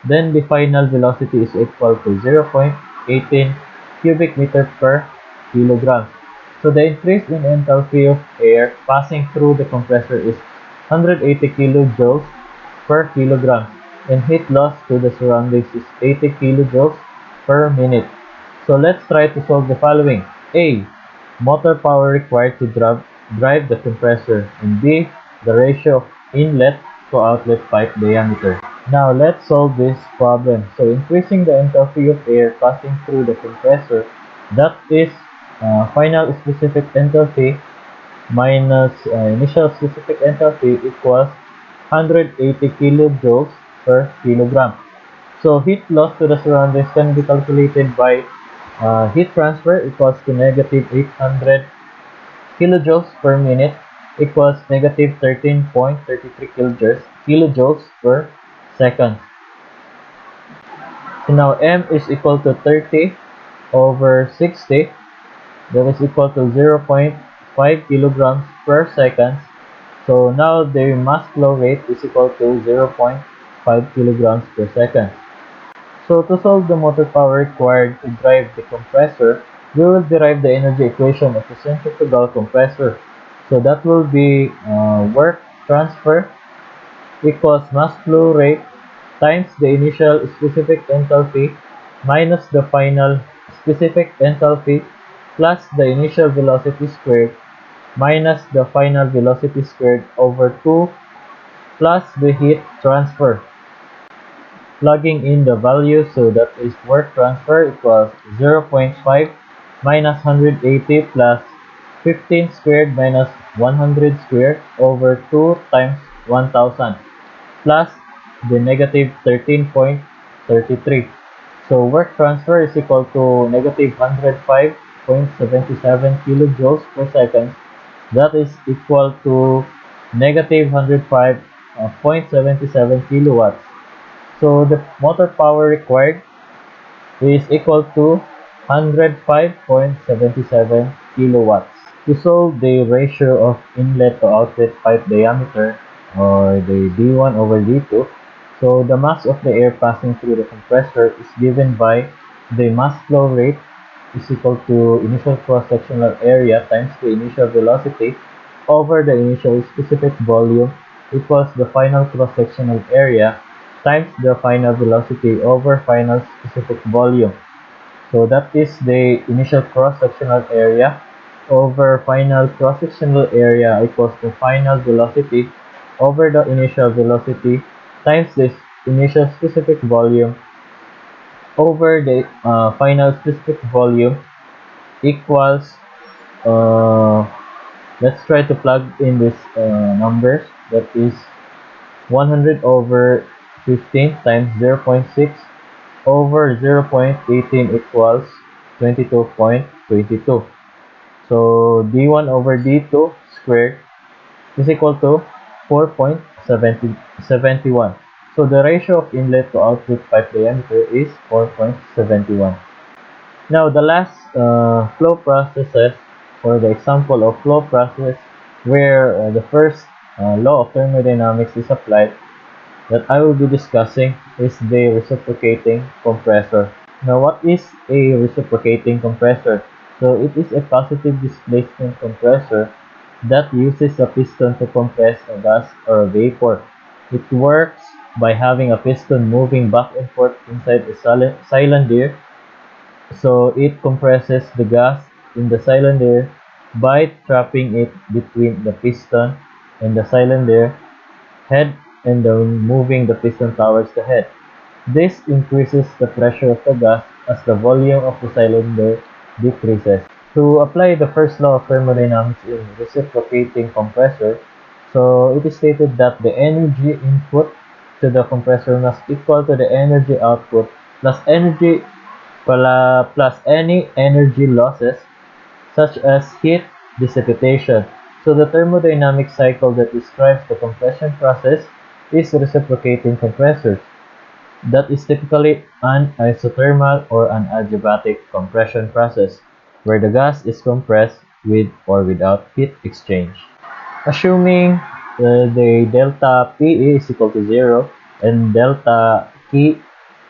Then the final velocity is equal to 0.18 cubic meter per kilogram. So the increase in enthalpy of air passing through the compressor is 180 kilojoules per kilogram, and heat loss to the surroundings is 80 kilojoules per minute. So let's try to solve the following. A. Motor power required to drive the compressor, and B. The ratio of inlet to outlet pipe diameter. Now let's solve this problem. So increasing the enthalpy of air passing through the compressor, that is final specific enthalpy minus initial specific enthalpy equals 180 kilojoules per kilogram. So heat loss to the surroundings can be calculated by heat transfer equals to negative 800 kilojoules per minute equals negative 13.33 kilojoules per second. So now M is equal to 30 over 60, that is equal to 0.5 kilograms per second. So now the mass flow rate is equal to 0.5 kilograms per second. So to solve the motor power required to drive the compressor, we will derive the energy equation of the centrifugal compressor. So that will be work transfer equals mass flow rate times the initial specific enthalpy minus the final specific enthalpy plus the initial velocity squared minus the final velocity squared over 2 plus the heat transfer. Plugging in the value, so that is work transfer equals 0.5 minus 180 plus 15 squared minus 100 squared over 2 times 1000 plus the negative 13.33. So work transfer is equal to negative 105.77 kilojoules per second. That is equal to negative 105.77 kilowatts. So the motor power required is equal to 105.77 kilowatts. To solve the ratio of inlet to outlet pipe diameter, or the D1 over D2, so the mass of the air passing through the compressor is given by the mass flow rate is equal to initial cross-sectional area times the initial velocity over the initial specific volume equals the final cross-sectional area times the final velocity over final specific volume. So that is the initial cross-sectional area over final cross-sectional area equals the final velocity over the initial velocity times the initial specific volume over the final specific volume equals, uh, let's try to plug in these numbers. That is 100 over 15 times 0.6 over 0.18 equals 22.22. So d1 over d2 squared is equal to 4.71. So the ratio of inlet to outlet pipe diameter is 4.71. Now the last flow processes, or the example of flow process where the first law of thermodynamics is applied, that I will be discussing is the reciprocating compressor. Now, what is a reciprocating compressor? So, it is a positive displacement compressor that uses a piston to compress a gas or a vapor. It works by having a piston moving back and forth inside a cylinder. So, it compresses the gas in the cylinder by trapping it between the piston and the cylinder head and then moving the piston towards the head. This increases the pressure of the gas as the volume of the cylinder decreases. To apply the first law of thermodynamics in reciprocating compressor, so it is stated that the energy input to the compressor must equal to the energy output plus any energy losses such as heat dissipation. So the thermodynamic cycle that describes the compression process is reciprocating compressors. That is typically an isothermal or an adiabatic compression process, where the gas is compressed with or without heat exchange. Assuming the delta PE is equal to 0 and delta TE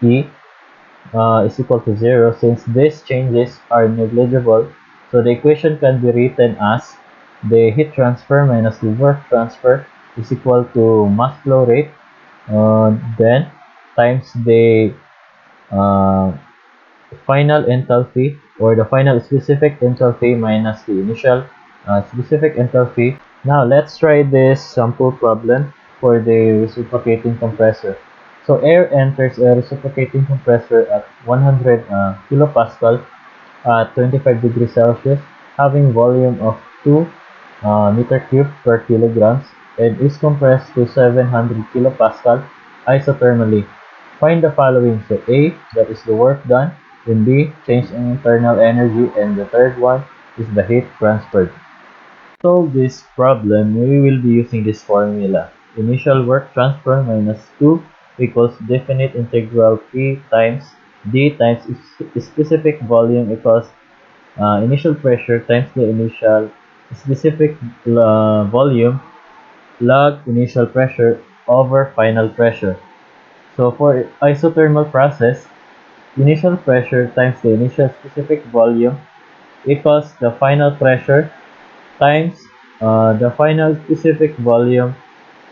is equal to 0, since these changes are negligible, so the equation can be written as the heat transfer minus the work transfer is equal to mass flow rate, then times the uh, final enthalpy, or the final specific enthalpy minus the initial specific enthalpy. Now let's try this sample problem for the reciprocating compressor. So air enters a reciprocating compressor at 100 kilopascal at 25 degrees Celsius, having volume of 2 meter cube per kilograms, and is compressed to 700 kilopascal isothermally. Find the following. So A, that is the work done, then B, change in internal energy, and the third one is the heat transferred. To solve this problem, we will be using this formula. Initial work transfer minus 2 equals definite integral P times D times specific volume equals initial pressure times the initial specific volume log initial pressure over final pressure. So for isothermal process, initial pressure times the initial specific volume equals the final pressure times the final specific volume.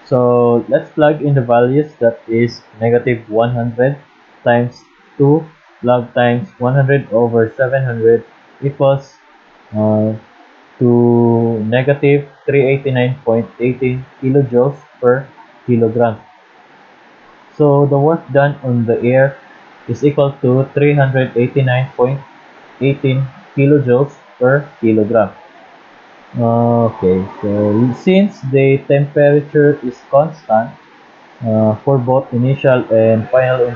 So let's plug in the values. That is negative 100 times 2 log times 100 over 700 equals uh, to negative 389.18 kilojoules per kilogram. So the work done on the air is equal to 389.18 kilojoules per kilogram. Okay, so since the temperature is constant for both initial and final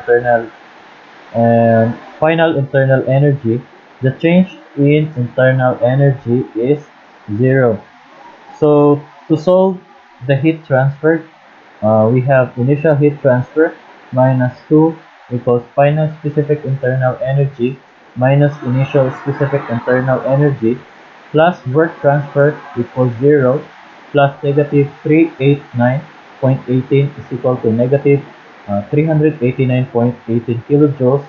internal energy, the change in internal energy is zero. So to solve the heat transfer, we have initial heat transfer minus 2 equals final specific internal energy minus initial specific internal energy plus work transfer equals 0 plus negative 389.18 is equal to negative 389.18 kilojoules.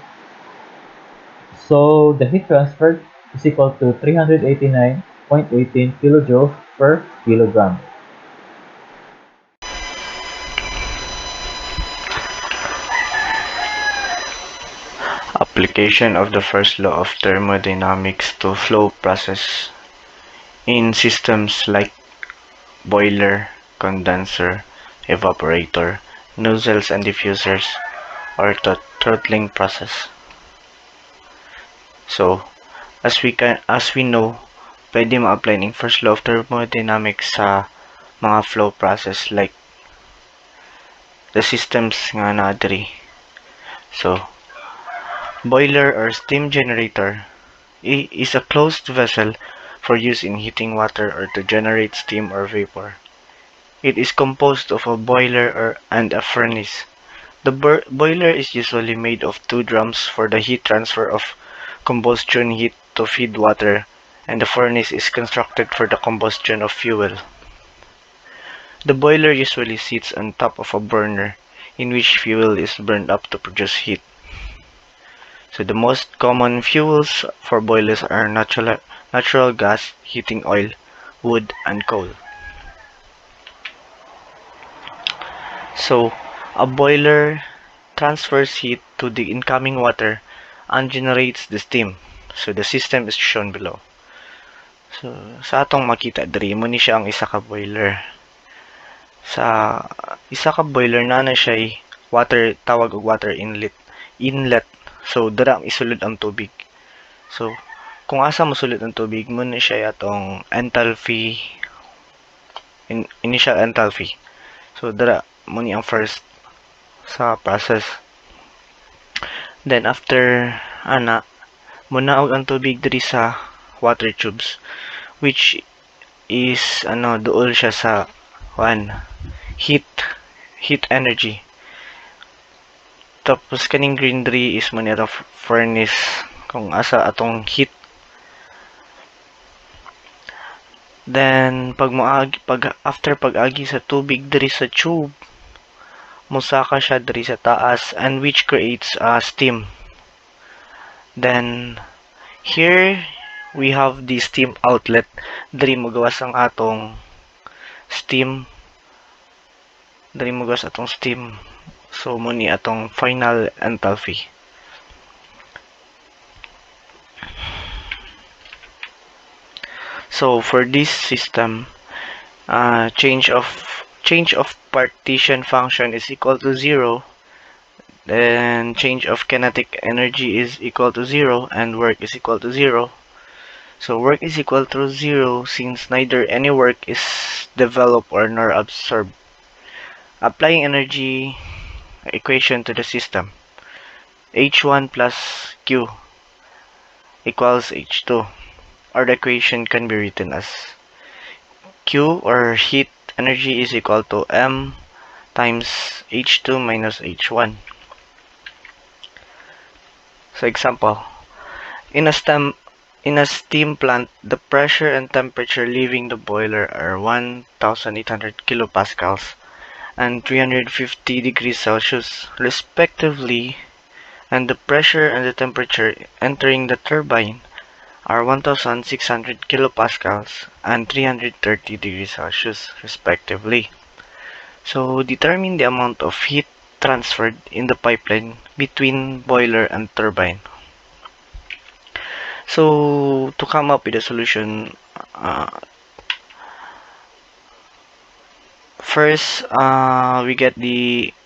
So the heat transfer is equal to 389.18 kilojoules per kilogram. Application of the first law of thermodynamics to flow process in systems like boiler, condenser, evaporator, nozzles and diffusers, or throttling process. So, as we know, pwede ma-apply ng first law of thermodynamics sa mga flow process like the systems nga na diri. So, boiler or steam generator is a closed vessel for use in heating water or to generate steam or vapor. It is composed of a boiler and a furnace. The boiler is usually made of two drums for the heat transfer of combustion heat to feed water, and the furnace is constructed for the combustion of fuel. The boiler usually sits on top of a burner, in which fuel is burned up to produce heat. So the most common fuels for boilers are natural gas, heating oil, wood, and coal. So a boiler transfers heat to the incoming water and generates the steam. So the system is shown below. So sa atong makita diri mo ni siya ang isa ka boiler. Sa isa ka boiler na siya water, tawag og water inlet. So dira isulod ang tubig. So kung asa mosulod ang tubig mo ni siya atong enthalpy, initial enthalpy. So dira mo ni ang first sa process. Then after ana munaog ang tubig diri sa water tubes, which is duol siya sa heat energy. Tapos kaning green diri is mo ni furnace kung asa atong heat. Then after pag-agi sa tubig diri sa tube, musaka siya diri sa taas, and which creates steam. Then here we have the steam outlet. Diri mo gawas ang atong steam. So mo ni atong final enthalpy. So for this system, change of partition function is equal to 0. Then change of kinetic energy is equal to 0, and work is equal to 0. So work is equal to 0 since neither any work is developed or nor absorbed. Applying energy equation to the system, H1 plus Q equals H2, or the equation can be written as Q, or heat energy, is equal to M times H2 minus H1. So example, in a steam plant, the pressure and temperature leaving the boiler are 1,800 kilopascals and 350 degrees Celsius respectively, and the pressure and the temperature entering the turbine are 1,600 kilopascals and 330 degrees Celsius respectively. So determine the amount of heat transferred in the pipeline between boiler and turbine. So to come up with a solution, first we get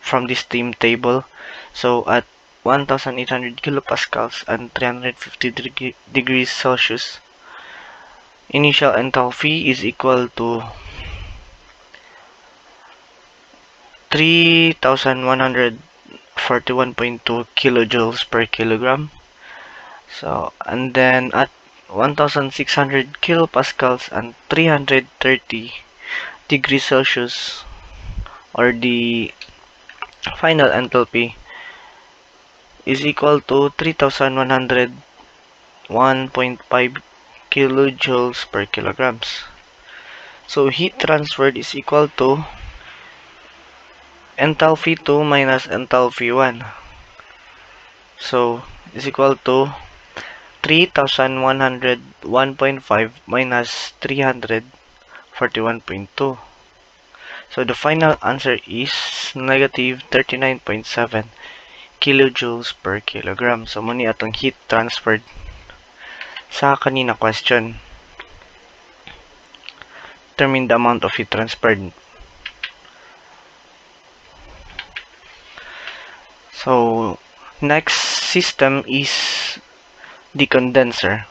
from the steam table. So at 1,800 kilopascals and 350 degrees Celsius, initial enthalpy is equal to 3,141.2 kilojoules per kilogram. So, and then at 1,600 kilopascals and 330 degrees Celsius, or the final enthalpy, is equal to 3,101.5 kilojoules per kilograms. So heat transferred is equal to enthalpy 2 minus enthalpy 1. So is equal to 3,101.5 minus 341.2. So the final answer is negative 39.7 kilojoules per kilogram. So muni atong heat transferred sa kanina question. Determine the amount of heat transferred. So next system is the condenser.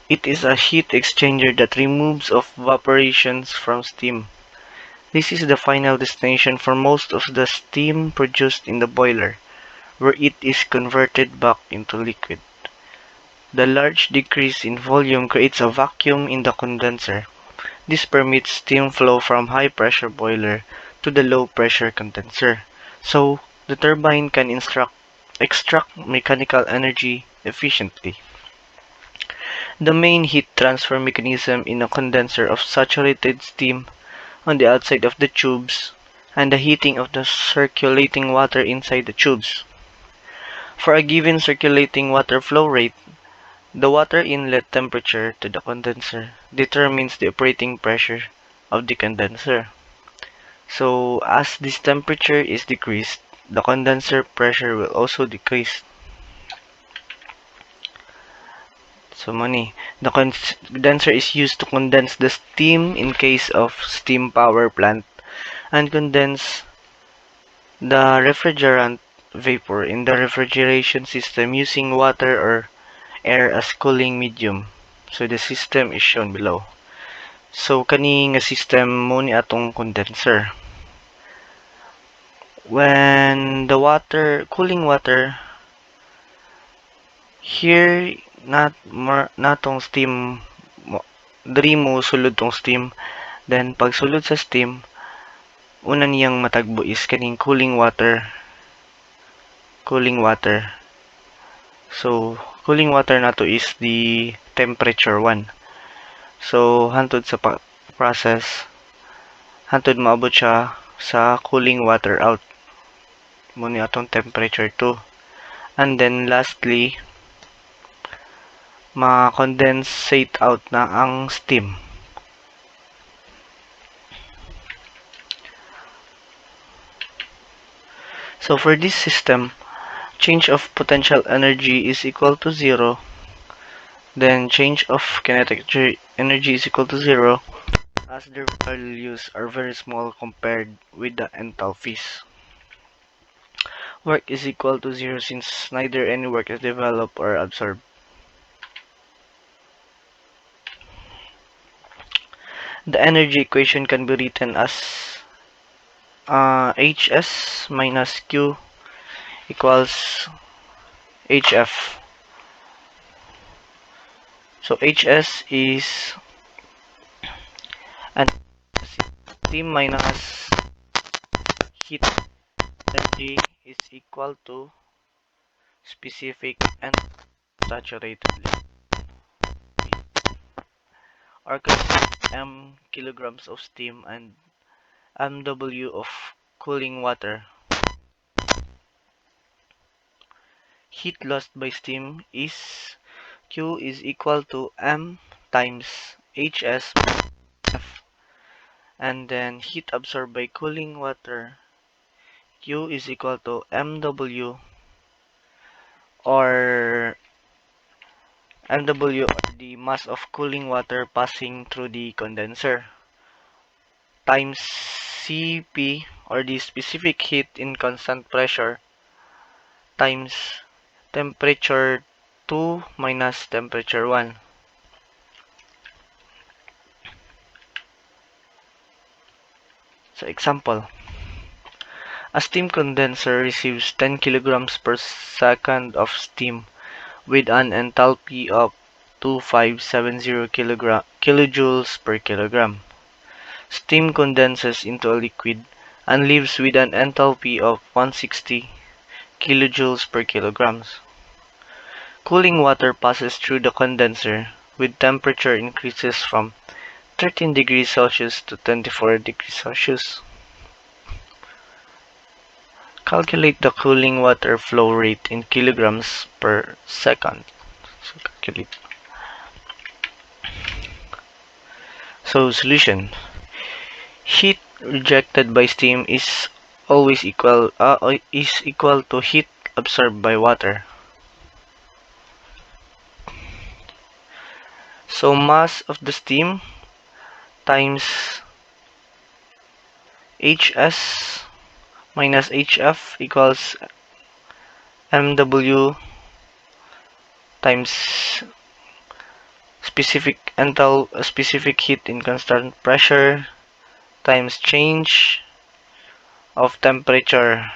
It is a heat exchanger that removes of evaporations from steam. This is the final destination for most of the steam produced in the boiler, where it is converted back into liquid. The large decrease in volume creates a vacuum in the condenser. This permits steam flow from high-pressure boiler to the low-pressure condenser, so the turbine can extract mechanical energy efficiently. The main heat transfer mechanism in a condenser of saturated steam on the outside of the tubes and the heating of the circulating water inside the tubes. For a given circulating water flow rate, the water inlet temperature to the condenser determines the operating pressure of the condenser. So, as this temperature is decreased, the condenser pressure will also decrease. So, the condenser is used to condense the steam in case of steam power plant and condense the refrigerant vapor in the refrigeration system using water or air as cooling medium. So, the system is shown below. So, kani nga system mo ni atong condenser. When the cooling water, here, natong steam, diri mo sulod tong steam. Then, pag sulod sa steam, una niyang matagbo is kaning cooling water. So, cooling water nato is the temperature 1. So, hantod sa process, hantod maabot siya sa cooling water out. Muna atong temperature 2. And then, lastly, ma-condensate out na ang steam. So, for this system, change of potential energy is equal to 0. Then, change of kinetic energy is equal to 0 as their values are very small compared with the enthalpies. Work is equal to 0 since neither any work is developed or absorbed. The energy equation can be written as Hs minus Q equals Hf. So Hs is an steam minus heat energy is equal to specific and saturated liquid, or m kilograms of steam and mW of cooling water. Heat lost by steam is Q is equal to m times Hs F, and then heat absorbed by cooling water Q is equal to mW or the mass of cooling water passing through the condenser times Cp or the specific heat in constant pressure times temperature 2 minus temperature 1. So example, a steam condenser receives 10 kilograms per second of steam with an enthalpy of 2570 kilojoules per kilogram. Steam condenses into a liquid and leaves with an enthalpy of 160 kilojoules per kilograms. Cooling water passes through the condenser with temperature increases from 13 degrees Celsius to 24 degrees Celsius. Calculate the cooling water flow rate in kilograms per second. So calculate. So solution. Heat rejected by steam is always equal to heat absorbed by water. So mass of the steam times Hs minus Hf equals mW times specific heat in constant pressure times change of temperature.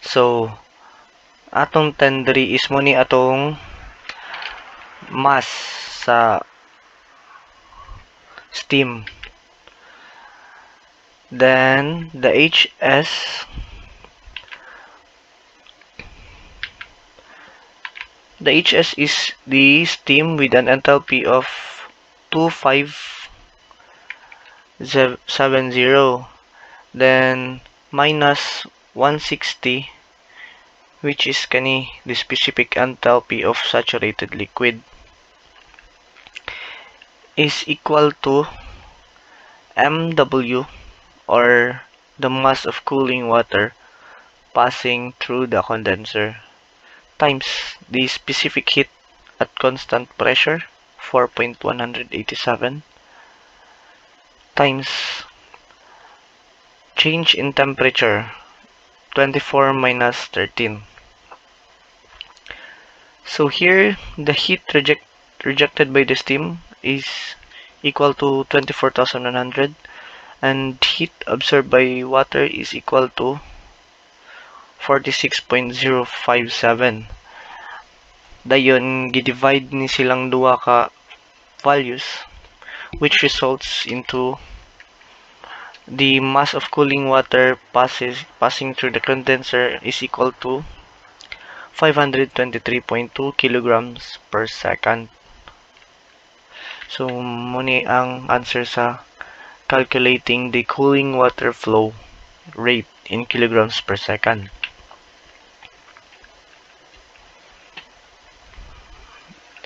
So atong 10 diri is mo ni atong mass sa steam. Then the Hs is the steam with an enthalpy of 2570, then minus 160, which is kani the specific enthalpy of saturated liquid, is equal to mW, or the mass of cooling water passing through the condenser, times the specific heat at constant pressure 4.187 times change in temperature 24 minus 13. So here the heat rejected by the steam is equal to 24,100, and heat absorbed by water is equal to 46.057. Dayon gidivide ni silang duha ka values, which results into the mass of cooling water passing through the condenser is equal to 523.2 kilograms per second. So muni ang answer sa calculating the cooling water flow rate in kilograms per second.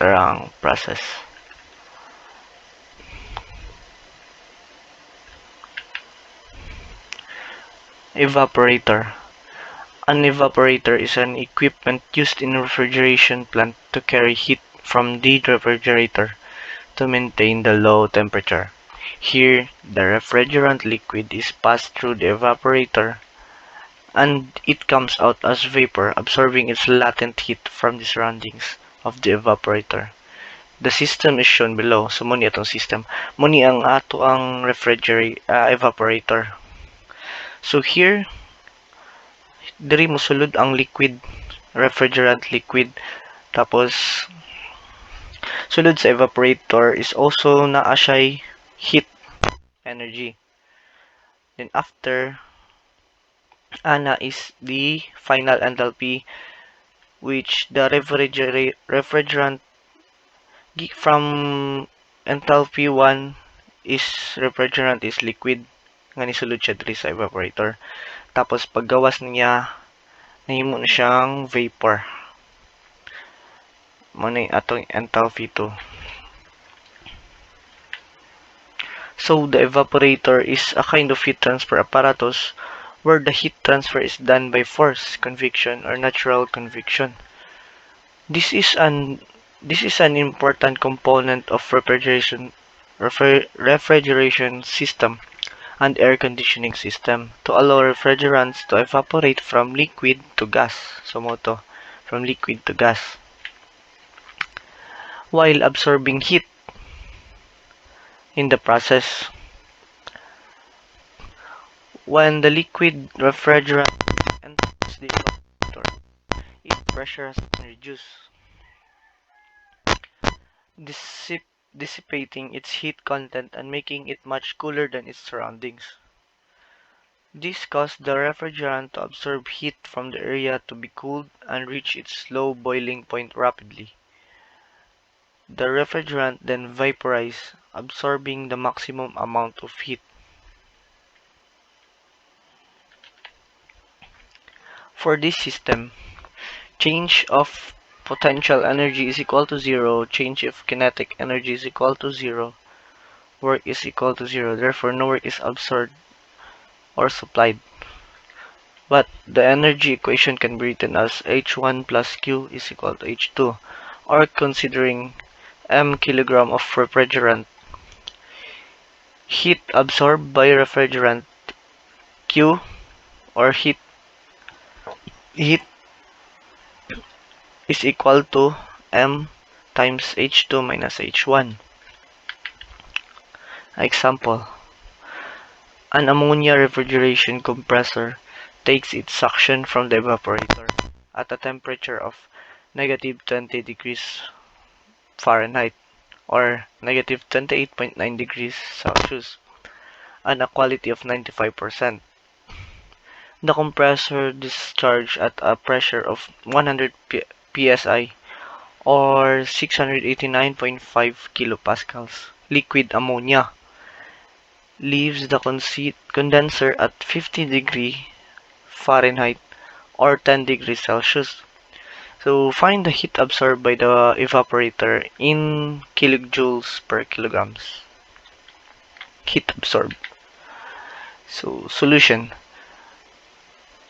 Tarang process. Evaporator. An evaporator is an equipment used in a refrigeration plant to carry heat from the refrigerator to maintain the low temperature. Here, the refrigerant liquid is passed through the evaporator and it comes out as vapor, absorbing its latent heat from the surroundings of the evaporator. The system is shown below. So, muni atong system. Muni ang ato ang evaporator. So, here, diri mosulod ang liquid, refrigerant liquid. Tapos, sulod sa evaporator is also naa siya'y heat energy. Then after, ana is the final enthalpy, which the refrigerant from enthalpy 1 is refrigerant is liquid nga nisulod siya diri sa evaporator. Tapos paggawas niya nahimo na siyang vapor. Muna atong enthalpy 2. So the evaporator is a kind of heat transfer apparatus where the heat transfer is done by force, convection, or natural convection. This is an important component of refrigeration system and air conditioning system to allow refrigerants to evaporate from liquid to gas. So moto, from liquid to gas, while absorbing heat in the process. When the liquid refrigerant enters the evaporator, its pressure has been reduced, dissipating its heat content and making it much cooler than its surroundings. This caused the refrigerant to absorb heat from the area to be cooled and reach its low boiling point rapidly. The refrigerant then vaporizes, absorbing the maximum amount of heat. For this system, change of potential energy is equal to 0, change of kinetic energy is equal to 0, work is equal to 0. Therefore, no work is absorbed or supplied. But the energy equation can be written as H1 plus Q is equal to H2, or considering m kilogram of refrigerant heat absorbed by refrigerant Q, or heat is equal to m times H2 minus H1. Example: an ammonia refrigeration compressor takes its suction from the evaporator at a temperature of negative 20 degrees Fahrenheit or negative 28.9 degrees Celsius and a quality of 95%. The compressor discharged at a pressure of 100 psi or 689.5 kilopascals. Liquid ammonia leaves the condenser at 50 degree Fahrenheit or 10 degrees Celsius. So find the heat absorbed by the evaporator in kilojoules per kilograms. Heat absorbed. So solution.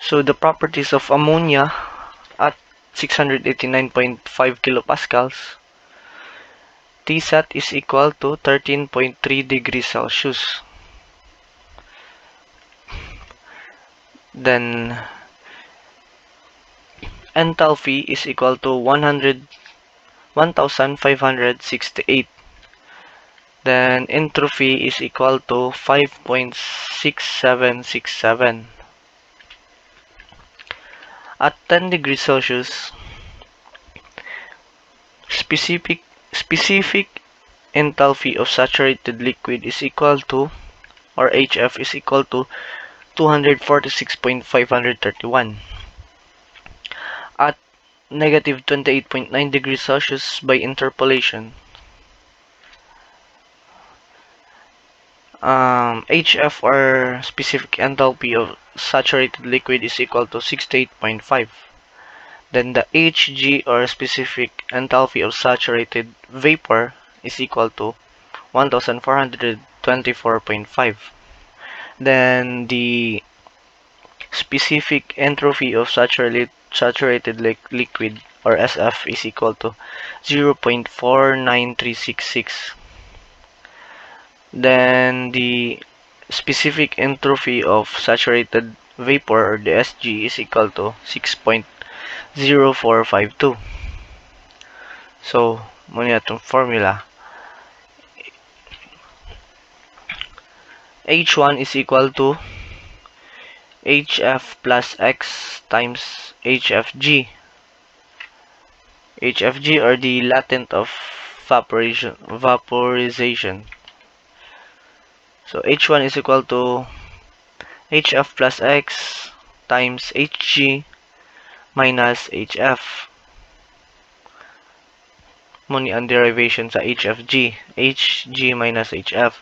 So the properties of ammonia at 689.5 kilopascals, Tsat is equal to 13.3 degrees Celsius. Then enthalpy is equal to 1568. Then entropy is equal to 5.6767. At 10 degrees Celsius, specific enthalpy of saturated liquid is equal to, or HF is equal to 246.531. At negative 28.9 degrees Celsius by interpolation, HF, or specific enthalpy of saturated liquid, is equal to 68.5. Then the Hg, or specific enthalpy of saturated vapor, is equal to 1424.5. Then the specific entropy of saturated liquid, or SF, is equal to 0.49366. Then the specific entropy of saturated vapor, or the SG, is equal to 6.0452. So, muna itong formula. H1 is equal to HF plus X times HFG. HFG, or the latent of vaporization. So H1 is equal to HF plus X times Hg minus HF. Muna ang derivation sa HFG. Hg minus HF.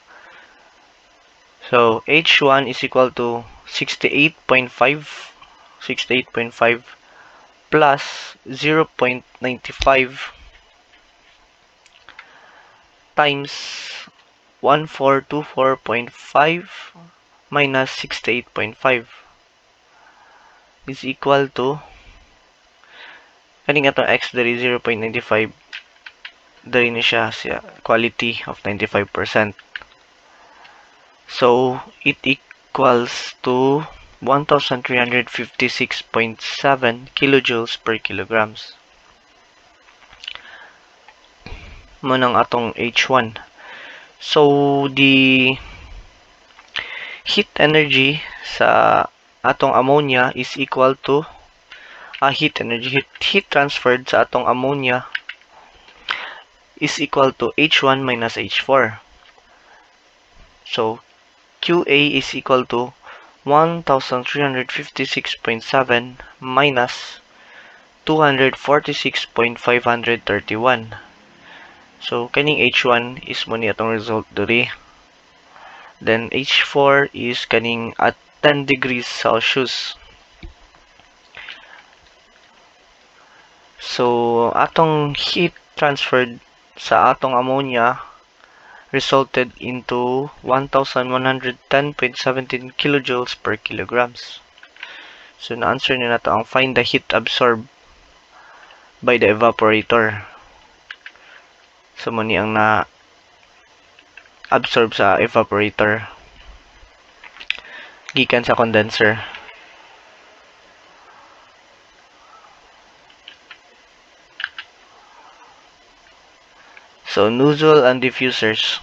So H1 is equal to 68.5 plus 0.95 times 1424.5 minus 68.5 is equal to, kaning atong x dari 0.95, dari na siya sa quality of 95%. So it equals to 1356.7 kilojoules per kilograms. Manang atong H1. So the heat energy sa atong ammonia is equal to heat transferred sa atong ammonia is equal to H1 minus H4. So QA is equal to 1356.7 minus 246.531. So kaning H1 is mo ni atong result diri. Then H4 is kaning at 10 degrees Celsius. So atong heat transferred sa atong ammonia resulted into 1110.17 kilojoules per kilograms. So, na-answer na nato ang find the heat absorbed by the evaporator. So, muni ang na-absorb sa evaporator gikan sa condenser. So, nozzle and diffusers.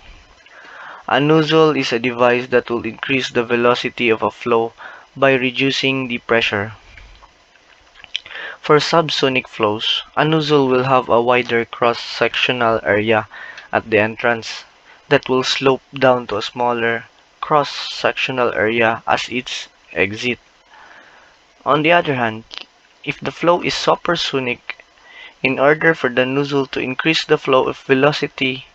A nozzle is a device that will increase the velocity of a flow by reducing the pressure. For subsonic flows, a nozzle will have a wider cross-sectional area at the entrance that will slope down to a smaller cross-sectional area as its exit. On the other hand, if the flow is supersonic, in order for the nozzle to increase the flow of velocity,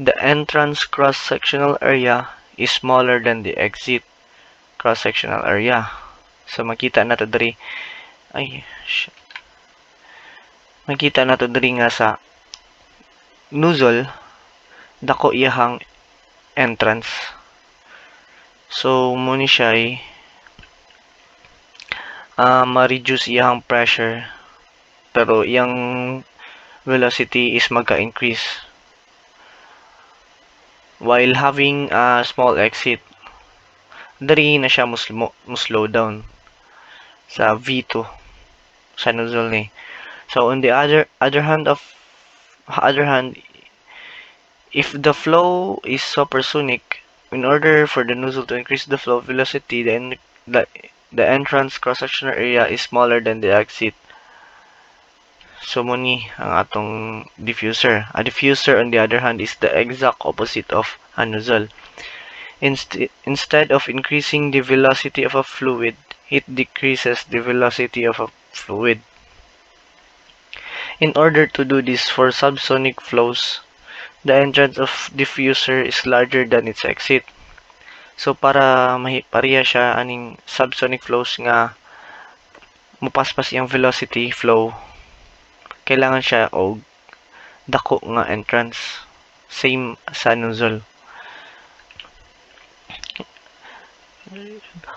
the entrance cross-sectional area is smaller than the exit cross-sectional area. So makita nato diri makita nato diri nga sa nozzle dako iyahang entrance. So mo ni siya ma-reduce iyahang pressure pero iyang velocity is magka-increase while having a small exit. Dari na siya mo slow down sa V2 sa nozzle ni. So on the other hand, if the flow is supersonic, in order for the nozzle to increase the flow velocity, then the entrance cross-sectional area is smaller than the exit. So muni ang atong diffuser. A diffuser on the other hand is the exact opposite of a nozzle. Instead of increasing the velocity of a fluid, it decreases the velocity of a fluid. In order to do this for subsonic flows, the entrance of diffuser is larger than its exit. So para pareha siya aning subsonic flows nga mupaspas iyang velocity flow, kailangan siya og dako nga entrance, same sa nozzle.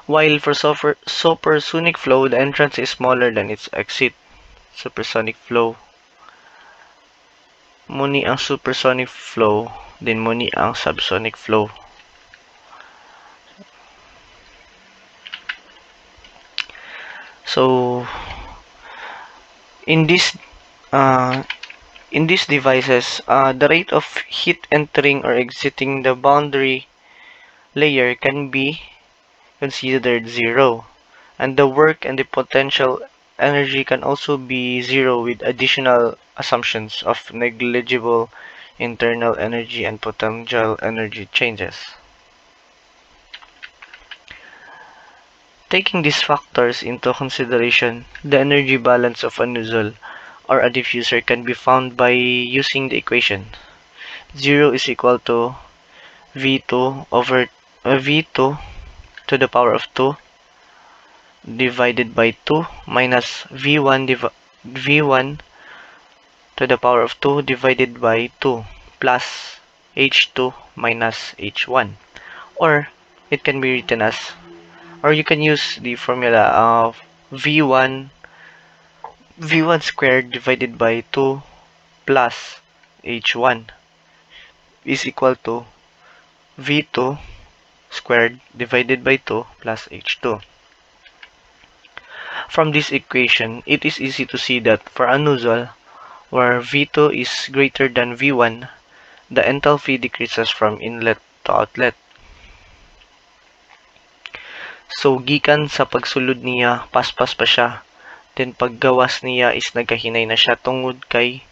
While for supersonic flow, the entrance is smaller than its exit. Supersonic flow. Muni ang supersonic flow, then muni ang subsonic flow. So, in these devices, the rate of heat entering or exiting the boundary layer can be considered zero, and the work and the potential energy can also be zero with additional assumptions of negligible internal energy and potential energy changes. Taking these factors into consideration, the energy balance of a nozzle or a diffuser can be found by using the equation. 0 is equal to V2 over V2 to the power of 2 divided by 2 minus V1 to the power of 2 divided by 2 plus H2 minus H1. Or it can be written as, or you can use the formula of V1 squared divided by 2 plus H1 is equal to V2 squared divided by 2 plus H2. From this equation, it is easy to see that for a nozzle, where V2 is greater than V1, the enthalpy decreases from inlet to outlet. So, gikan sa pagsulod niya, paspas pa siya. Then, paggawas niya is nagkahinay na siya tungod kay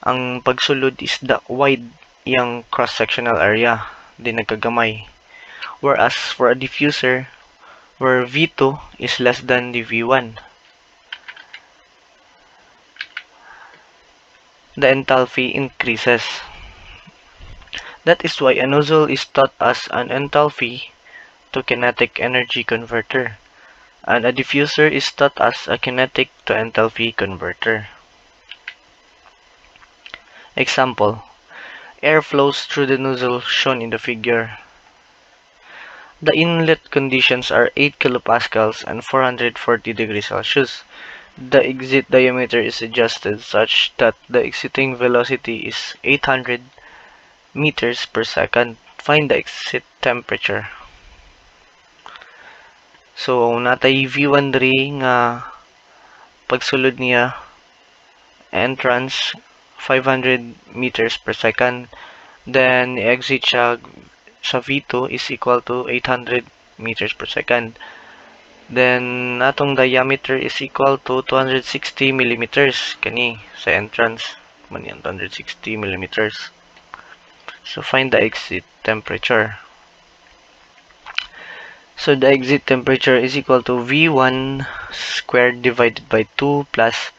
ang pagsulod is wide yung cross-sectional area. Then, nagkagamay. Whereas, for a diffuser, where V2 is less than the V1, the enthalpy increases. That is why a nozzle is taught as an enthalpy to kinetic energy converter, and a diffuser is taught as a kinetic to enthalpy converter. Example: air flows through the nozzle shown in the figure. The inlet conditions are 8 kilopascals and 440 degrees Celsius. The exit diameter is adjusted such that the exiting velocity is 800 meters per second. Find the exit temperature. So, natay V1 diri nga pagsulod niya entrance 500 meters per second. Then, exit siya sa V2 is equal to 800 meters per second. Then, atong diameter is equal to 260 millimeters. Kani, sa entrance. Man yan, 260 millimeters. So, find the exit temperature. So, the exit temperature is equal to V1 squared divided by 2 plus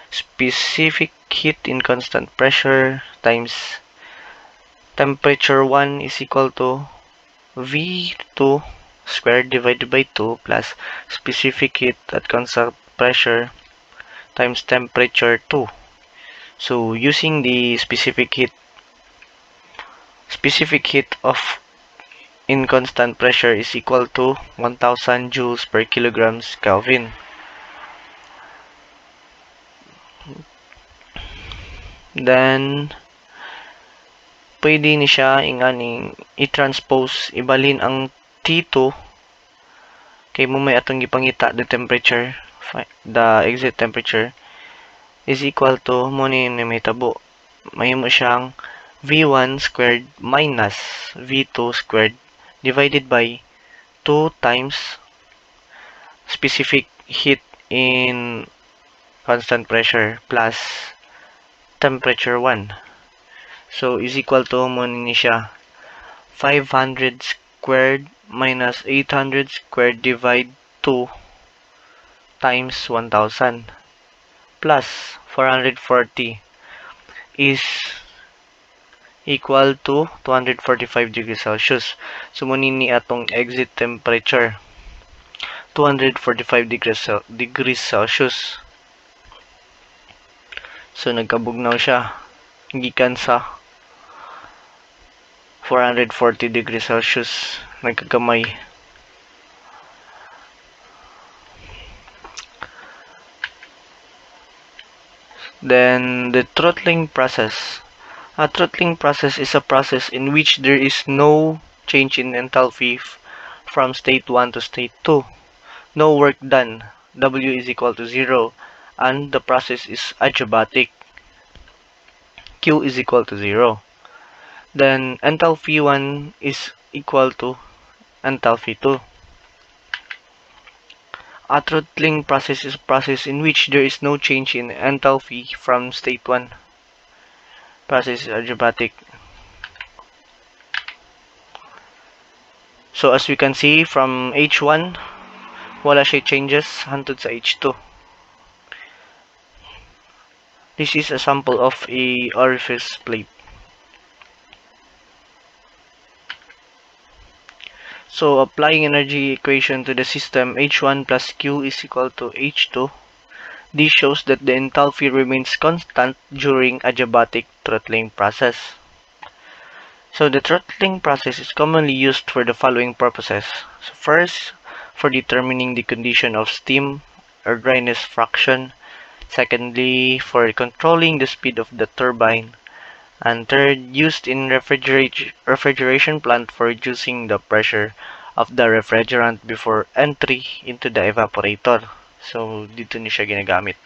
specific heat in constant pressure times temperature 1 is equal to V2 squared divided by 2 plus specific heat at constant pressure times temperature 2. So using the specific heat of in constant pressure is equal to 1000 joules per kilograms Kelvin. Then pwede ni siya inganing i-transpose ibalhin ang T2 kay mo may atong gipangita the temperature, the exit temperature is equal to mo ni mahitabo mahimo siyang V1 squared minus V2 squared divided by 2 times specific heat in constant pressure plus temperature 1. So is equal to mo ni siya 500 squared minus 800 squared divide 2 times 1000 plus 440 is equal to 245 degrees Celsius. So, munini atong exit temperature 245 degrees Celsius. So, nagkabugnaw siya gikan sa 440 degrees Celsius. Nagkagamay. Then, the throttling process. A throttling process is a process in which there is no change in enthalpy from state 1 to state 2. No work done. W is equal to 0. And the process is adiabatic. Q is equal to 0. Then enthalpy 1 is equal to enthalpy 2. A throttling process is a process in which there is no change in enthalpy from state 1. Process is adiabatic. So as we can see from H1, wala siya changes hantod sa H2. This is a sample of a orifice plate. So applying energy equation to the system, H1 plus Q is equal to H2. This shows that the enthalpy remains constant during adiabatic throttling process. So the throttling process is commonly used for the following purposes. So first, for determining the condition of steam or dryness fraction. Secondly, for controlling the speed of the turbine. And third, used in refrigeration plant for reducing the pressure of the refrigerant before entry into the evaporator. So, dito ni siya ginagamit.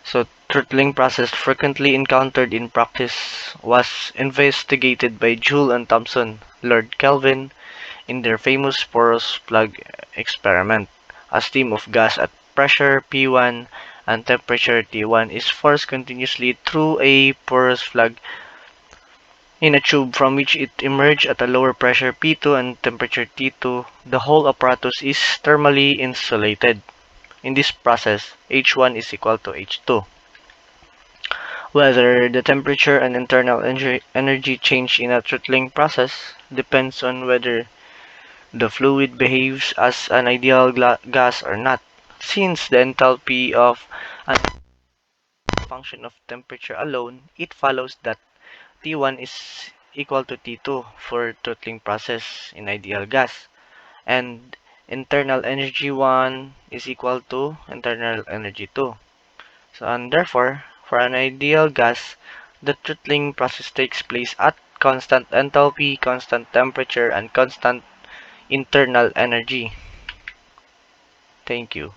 So, throttling process frequently encountered in practice was investigated by Joule and Thomson, Lord Kelvin, in their famous porous plug experiment. A stream of gas at pressure P1 and temperature T1 is forced continuously through a porous plug in a tube from which it emerged at a lower pressure P2 and temperature T2. The whole apparatus is thermally insulated. In this process, H1 is equal to H2. Whether the temperature and internal energy change in a throttling process depends on whether the fluid behaves as an ideal gas or not. Since the enthalpy of an function of temperature alone, it follows that T1 is equal to T2 for throttling process in ideal gas. And internal energy 1 is equal to internal energy 2. So, and therefore, for an ideal gas, the throttling process takes place at constant enthalpy, constant temperature, and constant internal energy. Thank you.